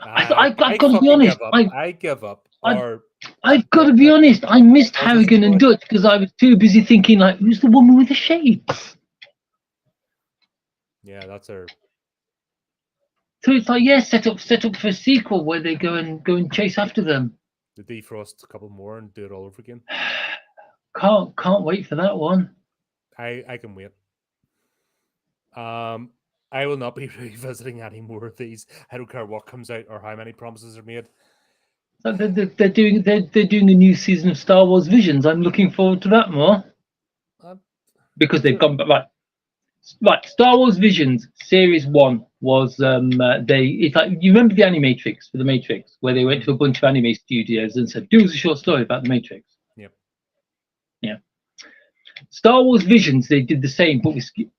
I've got to be fucking honest. give up. I give up. I Or I've got to what? be honest. I missed Was this Harrigan and story? Dutch because I was too busy thinking like, who's the woman with the shades? Yeah, that's her. So it's like, yeah, set up for a sequel where they go and chase after them. The defrost a couple more and do it all over again. Can't wait for that one. I can wait. I will not be revisiting any more of these. I don't care what comes out or how many promises are made. They're doing a new season of Star Wars Visions. I'm looking forward to that more Uh, because they've sure. gone back. Like Star Wars Visions Series 1 was it's like, you remember the Animatrix for the Matrix where they went to a bunch of anime studios and said, do us a short story about the Matrix. Yep. Yeah. Star Wars Visions, they did the same, but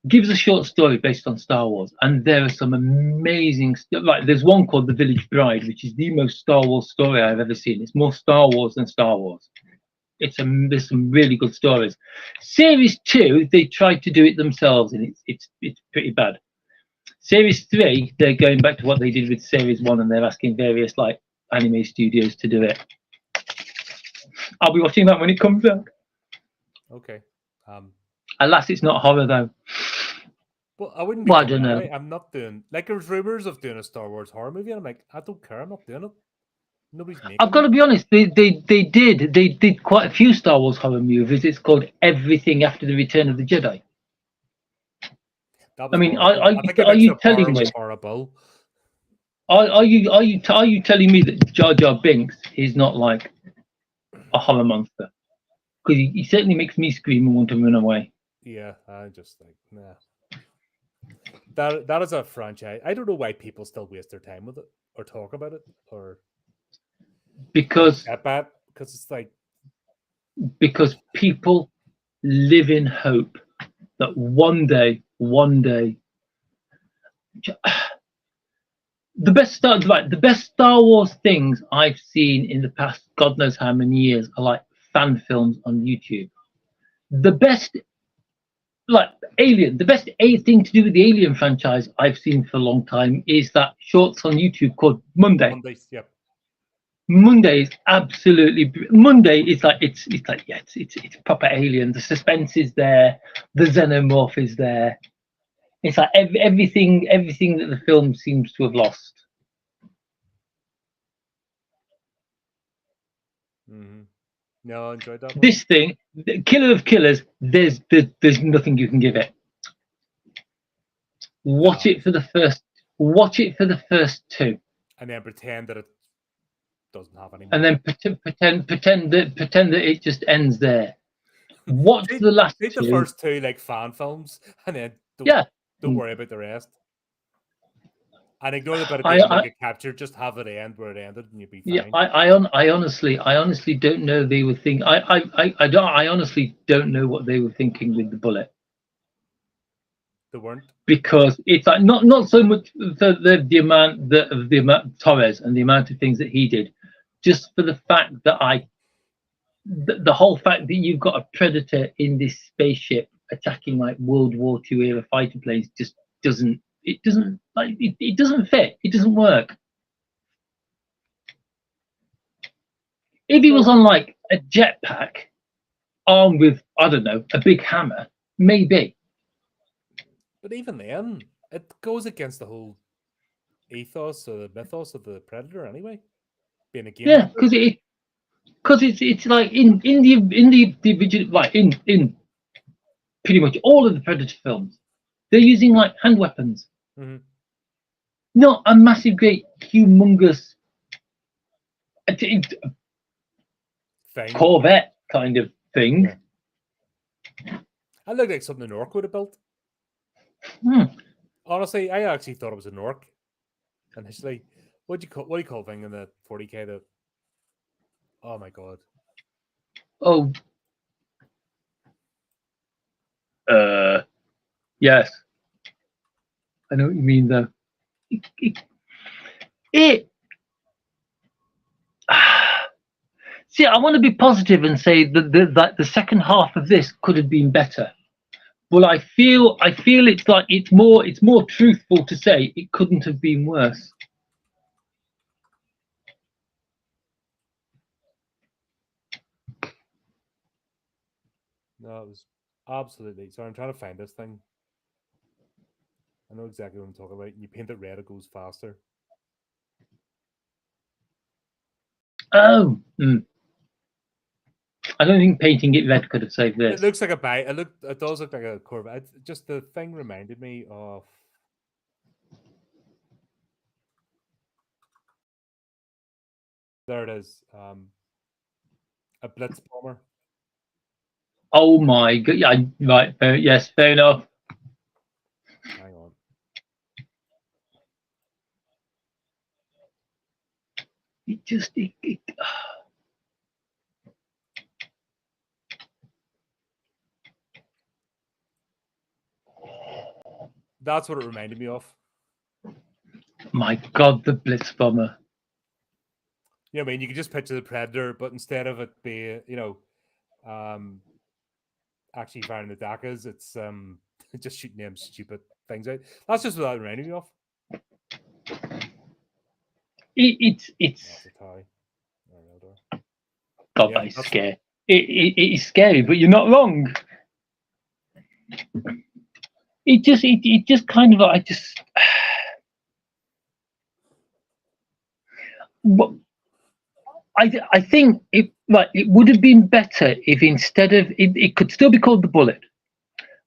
gives a short story based on Star Wars, and there are some amazing stuff. Like there's one called The Village Bride, which is the most Star Wars story I've ever seen. It's more Star Wars than Star Wars. There's some really good stories. Series 2, they tried to do it themselves, and it's pretty bad. Series 3, they're going back to what they did with Series 1, and they're asking various like anime studios to do it. I'll be watching that when it comes out. Okay. Alas, it's not horror though. Well, I wouldn't be Well, I doing it don't know. anyway. I'm not doing like there's rumors of doing a Star Wars horror movie, and I'm like, I don't care. I'm not doing it. Nobody's making I've got them. to be honest. They did quite a few Star Wars horror movies. It's called Everything After the Return of the Jedi. That I was mean, horrible. I think a are mix you of horror telling me? with horrible. Are you telling me that Jar Jar Binks is not like a horror monster? Because he certainly makes me scream and want to run away. Yeah, I just like nah. That is a franchise. I don't know why people still waste their time with it or talk about it or Because accept that because it's like people live in hope that one day, the best Star Wars things I've seen in the past God knows how many years are like fan films on YouTube. The best, like Alien, the best thing to do with the Alien franchise I've seen for a long time is that shorts on YouTube called Monday. Mondays. Yep. Monday is absolutely Monday is like it's like yeah it's proper Alien. The suspense is there, the xenomorph is there. It's like everything that the film seems to have lost. Mm-hmm. No, I enjoyed that one. This thing, Killer of Killers, there's nothing you can give it. Watch No. it for the first. Watch it for the first two, And then pretend that it doesn't have any more. and then pretend that it just ends there. Watch the last Take the two. first two like fan films, and then Yeah, don't worry about the rest. And ignore the bit of I, didn't I get captured. Just have it end where it ended, and you'll be yeah, fine. I honestly don't know they were thinking. I honestly don't know what they were thinking with the bullet. They weren't. Because it's like not so much the amount Torres and the amount of things that he did, just for the fact that the whole fact that you've got a predator in this spaceship attacking like World War II era fighter planes just doesn't it doesn't fit. It doesn't work. If he was on like a jetpack armed with, I don't know, a big hammer, maybe. But even then, it goes against the whole ethos or the mythos of the predator anyway. Being a game Yeah, hunter. because it's like in the original, like in pretty much all of the Predator films, they're using like hand weapons, Mm-hmm. not a massive, great, humongous Thing. Corvette kind of thing. Yeah. I looked like something an orc would have built. Hmm. Honestly, I actually thought it was an orc. Initially, what do you call thing in the 40K? The oh my god. Oh, yes, I know what you mean though. It see, I want to be positive and say that the second half of this could have been better. Well, I feel it's like it's more truthful to say it couldn't have been worse. No, it was absolutely. Sorry, I'm trying to find this thing. I know exactly what I'm talking about. You paint it red, it goes faster. Oh, I don't think painting it red could have saved It this. looks like a bike. It does look like a Corvette. Just the thing reminded me of. There it is. A Blitz bomber. Oh my god! Yeah, right. Yes, fair enough. Hang on. It just That's what it reminded me of. my god, the Blitz bomber. You know what I mean? You could just picture the Predator, but instead of it be, um, actually firing the Dakas, it's just shooting them stupid things out. That's just what that reminded me of. It's That's a tie. God, Yeah, that is that's scary. It is scary, but you're not wrong. It just kind of like I just. What I think it would have been better if instead of it could still be called the Bullet,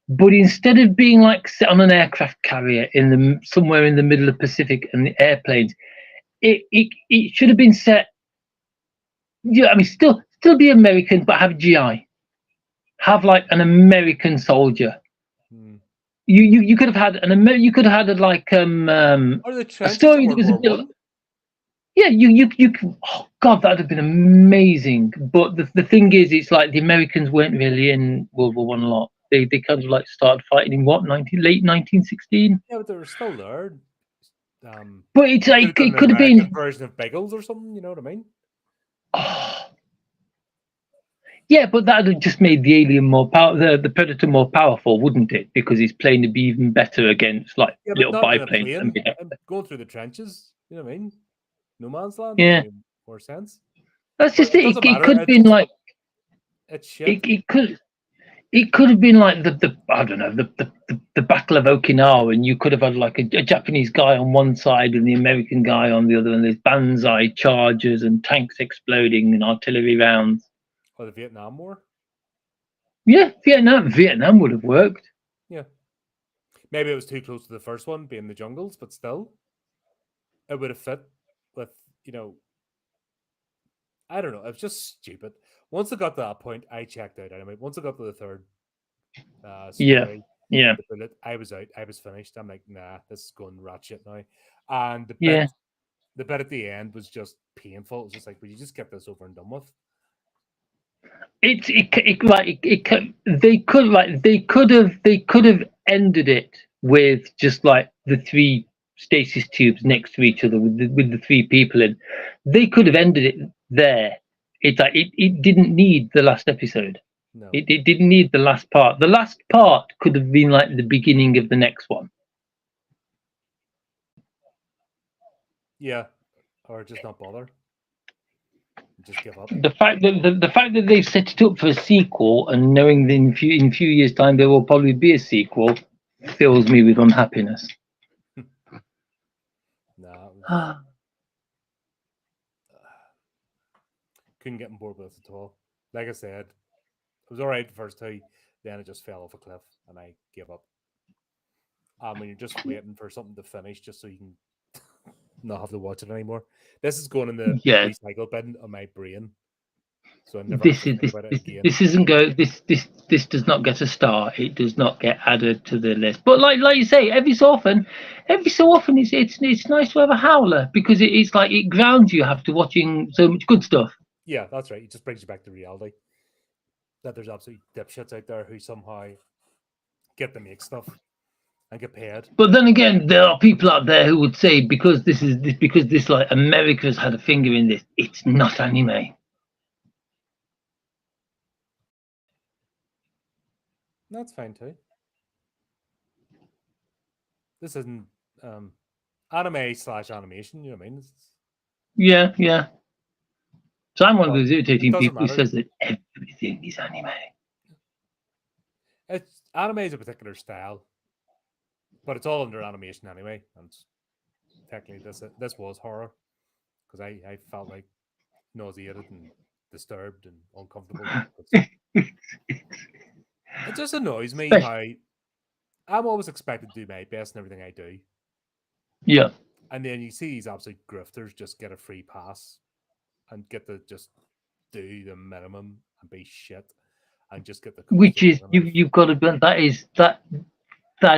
but instead of being like set on an aircraft carrier in the somewhere in the middle of Pacific and the airplanes, it should have been set. Yeah, I mean, still be American, but have GI, have like an American soldier. hmm. You could have had you could have had like Or the a trenches in story that World was a War bit. One. Yeah, you oh god, that'd have been amazing. But the thing is, it's like the Americans weren't really in World War One a lot. They kind of like started fighting in what late 1916. Yeah, but they were still there. But it's Could have like done it an could have American been. version of Bagels or something. You know what I mean? Oh, yeah, but that would have just made the alien more the predator more powerful, wouldn't it? Because he's playing to be even better against like Yeah, but little not in a biplanes and plane. big. I'm going through the trenches. You know what I mean? No man's land. That Yeah, made more sense. that's But just it it. doesn't It matter. could have been like It's shit. it could have been like the I don't know the Battle of Okinawa, and you could have had like a Japanese guy on one side and the American guy on the other, and there's banzai charges and tanks exploding and artillery rounds. Or the Vietnam War. Yeah, Vietnam would have worked. Yeah. Maybe it was too close to the first one, being the jungles, but still, it would have fit with, you know, I don't know. It was just stupid. Once it got to that point, I checked out anyway. Once I got to the third Yeah, story, yeah, the bullet, I was out. I was finished. I'm like, nah, this is going ratchet now. And yeah. the bit at the end was just painful. It was just like, would you just get this over and done with? They could have ended it with just like the three stasis tubes next to each other with the three people in. They could have ended it there. It didn't need the last episode. No. It didn't need the last part. The last part could have been like the beginning of the next one. Yeah. Or just not bother. Just give up. The fact that they've set it up for a sequel and knowing that in few years' time there will probably be a sequel fills me with unhappiness. Nah, couldn't get on board with it at all. Like I said, it was all right the first two, then it just fell off a cliff, and I gave up. When you're just waiting for something to finish, just so you can not have to watch it anymore. This is going in the Yeah, recycle bin of my brain, so I never have to think about it again. this isn't go this does not get a star. It does not get added to the list. But like you say, every so often it's nice to have a howler because it's like it grounds you after watching so much good stuff. Yeah, that's right. It just brings you back to reality that there's absolutely dipshits out there who somehow get to make stuff and get paid. But then again, there are people out there who would say because this like America's had a finger in this, it's not anime. That's fine too. This isn't anime slash animation. You know what I mean? Yeah, yeah. So I'm one of But those it irritating doesn't people who matter. says that everything is anime. It's anime is a particular style, but it's all under animation anyway. And technically, this was horror because I felt like nauseated and disturbed and uncomfortable. It just annoys me Especially, how I'm always expected to do my best in everything I do, yeah, and then you see these absolute grifters just get a free pass and get to just do the minimum and be shit and just get the which comfort is long you enough. you've got to be, that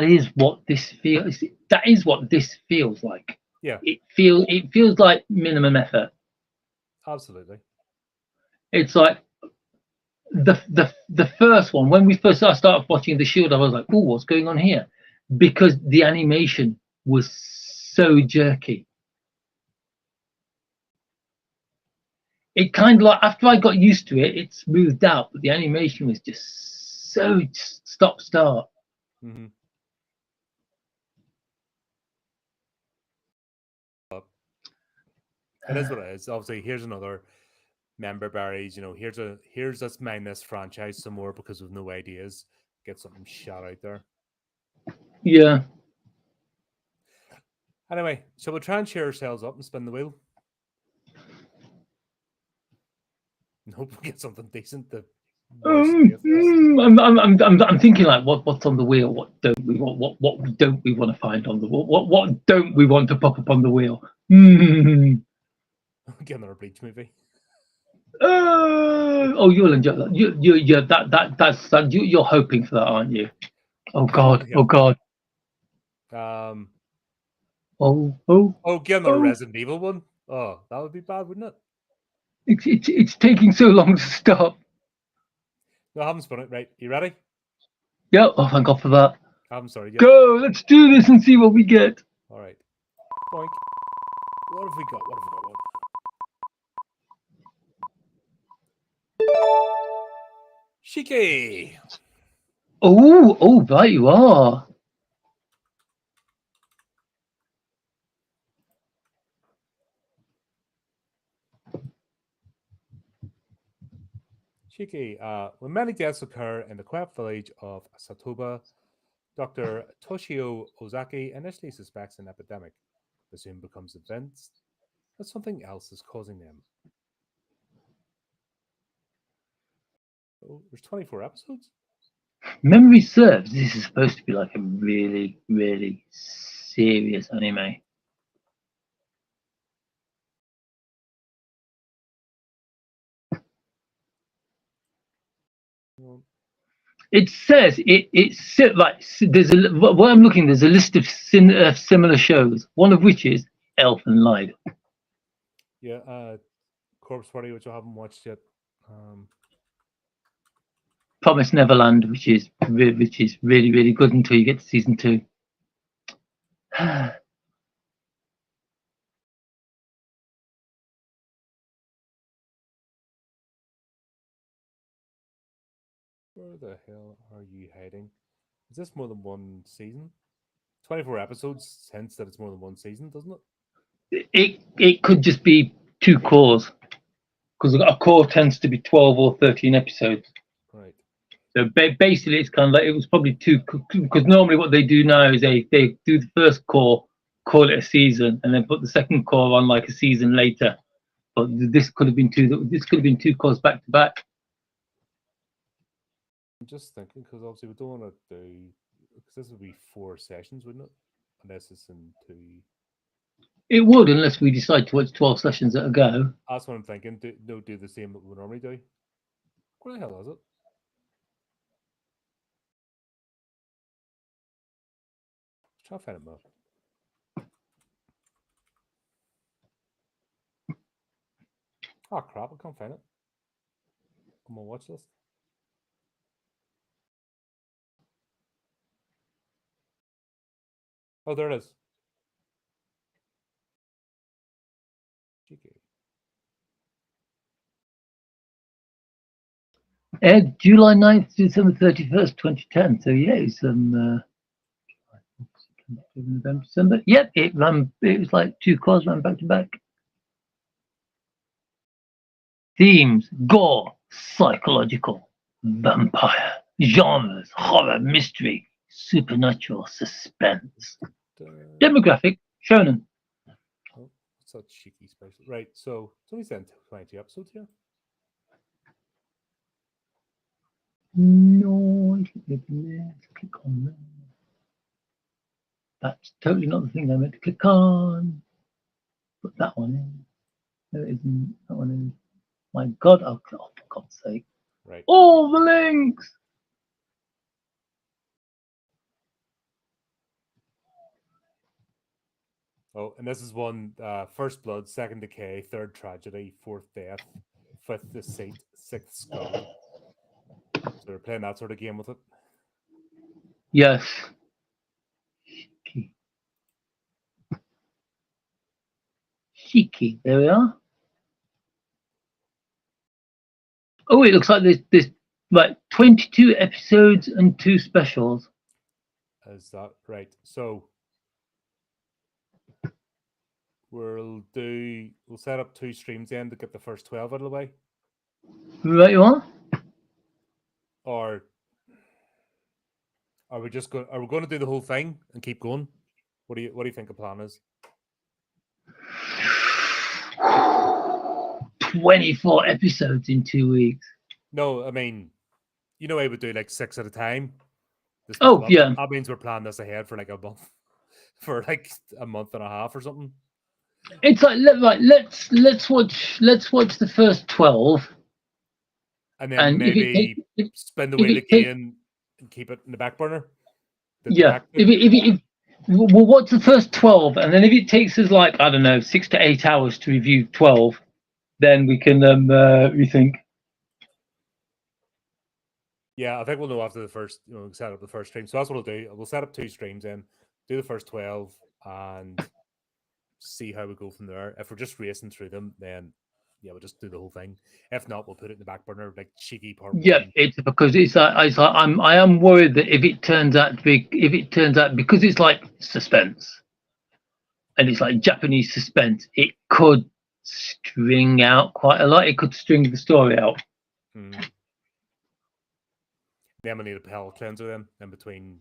is what this feels. That is what this feels like. Yeah, It feels like minimum effort. absolutely. It's like the first one when we first I started watching The Shield. I was like, oh, what's going on here? Because the animation was so jerky. It kind of like after I got used to it, it smoothed out, but the animation was just so stop start. Mm-hmm. It is what it is. Obviously, here's another member berries. Here's us mine this franchise some more because we've no ideas. Get something shot out there. Yeah. Anyway, shall we try and cheer ourselves up and spin the wheel? And hope we get something decent to wash the face of this. I'm thinking like what's on the wheel? What don't we want? What don't we want to find on the what don't we want to pop up on the wheel? Get another Bleach movie. Oh, you'll enjoy that. You that's that. You're hoping for that, aren't you? Oh God. Oh Yep. God. Um. Oh. Oh, get another Oh. Resident Evil one. Oh, that would be bad, wouldn't it? It's taking so long to stop. No, I haven't spun it. Right, you ready? Yeah. Oh, thank God for that. I haven't started yet. Go. Let's do this and see what we get. All right. Boink. What have we got? What have we got? What? Shiki. Oh, right you are. Shiki. When many deaths occur in the quiet village of Satoba, Dr. Toshio Ozaki initially suspects an epidemic, but soon becomes convinced that something else is causing them. Oh, there's 24 episodes? Memory serves, this is supposed to be like a really, really serious anime. Well, It says it's like there's a what I'm looking. There's a list of similar shows, one of which is Elfen Lied. yeah, Corpse Party, which I haven't watched yet. Um, Promise Neverland, which is really really good until you get to season 2. where the hell are you hiding? Is this more than one season? 24 episodes hints that it's more than one season, doesn't it? It could just be 2 cores because a core tends to be 12 or 13 episodes. Right. So basically, it's kind of like it was probably 2 because normally what they do now is they do the first core, call it a season, and then put the second core on like a season later. But this could have been 2. This could have been 2 cores back to back. I'm just thinking because obviously we don't want to do because this would be 4 sessions, wouldn't it? Unless it's in 2. It would, unless we decide to watch 12 sessions at a go. That's what I'm thinking. Do the same that we normally do. Where the hell is it? Try to find it more. Oh crap! I can't find it. On my watch list. Oh, there it is. GK. Aired July 9th to December 31st, 2010. So yeah, it's November, December. Yep, it ran. It was like 2 cores ran back to back. Themes: gore, psychological, vampire, Genres: horror, mystery, supernatural, suspense. Uh, Demographic: shonen. oh, what's that cheeky special? Right, so it's only sent 22 episodes here. No, let's click on that. That's totally not the thing I meant to click on. Put that one in. No, it isn't. That one in. My God, oh, for God's sake. Right. All the links! Oh, and this is one: first blood, second decay, third tragedy, fourth death, fifth deceit, sixth skull. So they're playing that sort of game with it. Yes. Shiki. There we are. Oh, it looks like there's like 22 episodes and 2 specials. Is that right? So we'll set up 2 streams then to get the first 12 out of the way, Right you are. or are we going to do the whole thing and keep going? What do you think the plan is? 24 episodes in 2 weeks. No, I mean, I would do like 6 at a time. Oh, yeah. That means we're planning this ahead for like a month, for like a month and a half or something. It's like let's watch the first 12, and then maybe spin the wheel again and keep it in the back burner. Yeah, we'll watch the first 12, and then if it takes us like, I don't know, 6 to 8 hours to review 12, then we can rethink. Yeah, I think we'll know after the first, set up the first stream. So that's what we'll do. We'll set up 2 streams in, do the first 12, and see how we go from there. If we're just racing through them, then yeah, we'll just do the whole thing. If not, we'll put it in the back burner, like cheeky part. Yeah, it's because I am worried that if it turns out because it's like suspense, and it's like Japanese suspense, it could string out quite a lot. It could string the story out. Then we need a palate cleanser then in between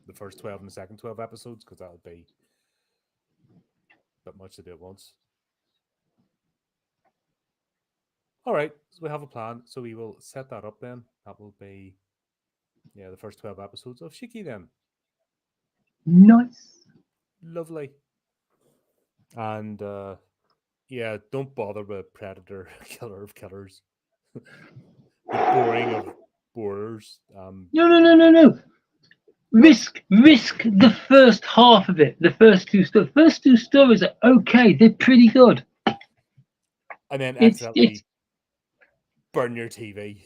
the first 12 and the second 12 episodes, because that would be a bit much to do at once. All right, so we have a plan. So we will set that up then. That will be, the first 12 episodes of Shiki then. Nice. Lovely. And don't bother with Predator, Killer of Killers. The boring of borers. No. Risk the first half of it. The first two stories are okay. They're pretty good. And then accidentally burn your TV.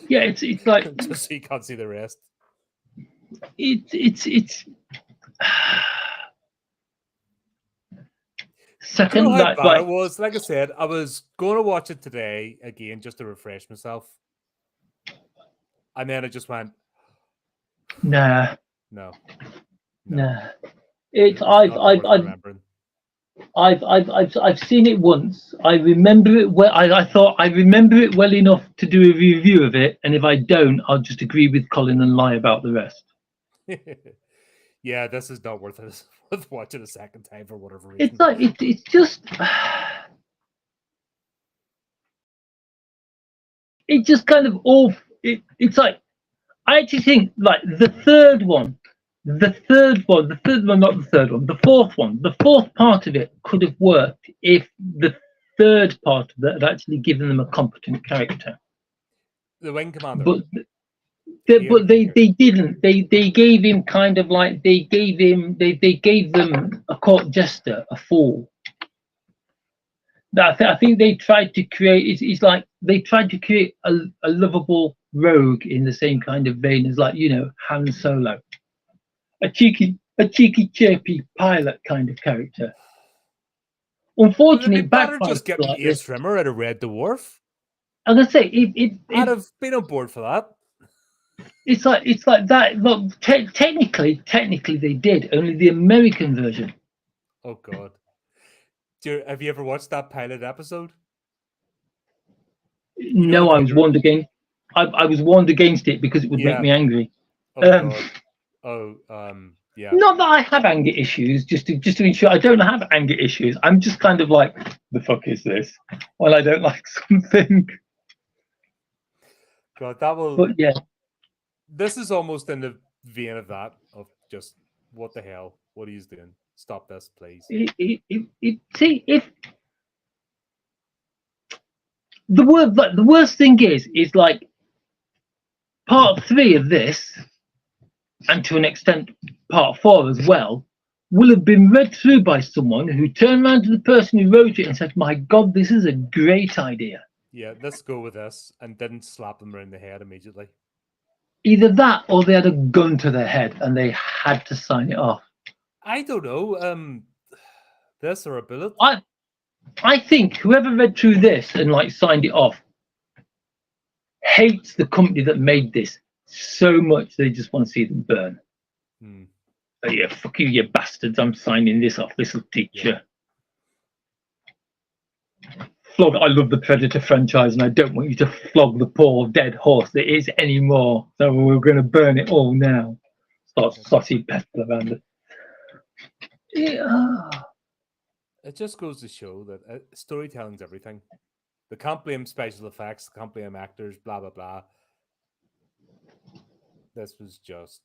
Yeah, it's like just so you can't see the rest. It's second. You know how bad it was. Like I said, I was going to watch it today again just to refresh myself, and then I just went, nah. It's I've seen it once. I remember it well. I thought I remember it well enough to do a review of it, and if I don't, I'll just agree with Colin and lie about the rest. Yeah, this is not worth it. It's worth watching a second time for whatever reason. It's like it's just it just kind of all. It's like I actually think like the fourth part of it could have worked if the third part of it had actually given them a competent character. The Wing Commander. But they didn't. They gave him kind of like they gave them a court jester, a fool. I think they tried to create. It's like they tried to create a lovable rogue in the same kind of vein as like Han Solo, a cheeky chirpy pilot kind of character. Unfortunately, better just get me Ace Rimmer out of Red Dwarf. I'm gonna say I'd have been on board for that. It's like that. Well, technically they did. Only the American version. Oh God. Have you ever watched that pilot episode? No, I was warned again. I was warned against it because it would make Yeah. me angry. Oh Um, God. Oh, yeah. not that I have anger issues, just to ensure I don't have anger issues. I'm just kind of like, the fuck is this? When I don't like something. God, that will. But yeah, This is almost in the vein of that, of just what the hell? What are you doing? Stop this, please. see, if the worst thing is like part three of this, and to an extent part four as well, will have been read through by someone who turned around to the person who wrote it and said, "My God, this is a great idea." Yeah, let's go with this, and didn't slap them around the head immediately. Either that, or they had a gun to their head and they had to sign it off. I don't know. This or a bullet. I I think whoever read through this and like signed it off hates the company that made this so much they just want to see them burn. Hmm. Oh, yeah, fuck you, you bastards! I'm signing this off. This will teach Yeah. you. Flog. I love the Predator franchise, and I don't want you to flog the poor dead horse that is anymore. So we're going to burn it all now. Start saucy petal around it. Yeah. It just goes to show that storytelling's everything. They can't blame special effects. They can't blame actors. Blah blah blah. This was just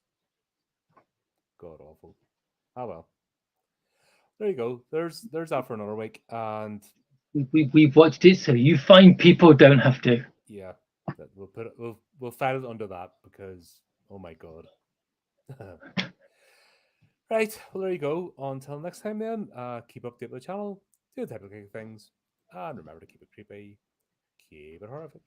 god awful. Oh well. There you go. There's that for another week. And We've watched it, so you fine people don't have to. yeah, that we'll file it under that because oh my god. Right. Well, there you go. Until next time, then. Keep updated with the channel. Do the typical things, and remember to keep it creepy. Keep it horrific.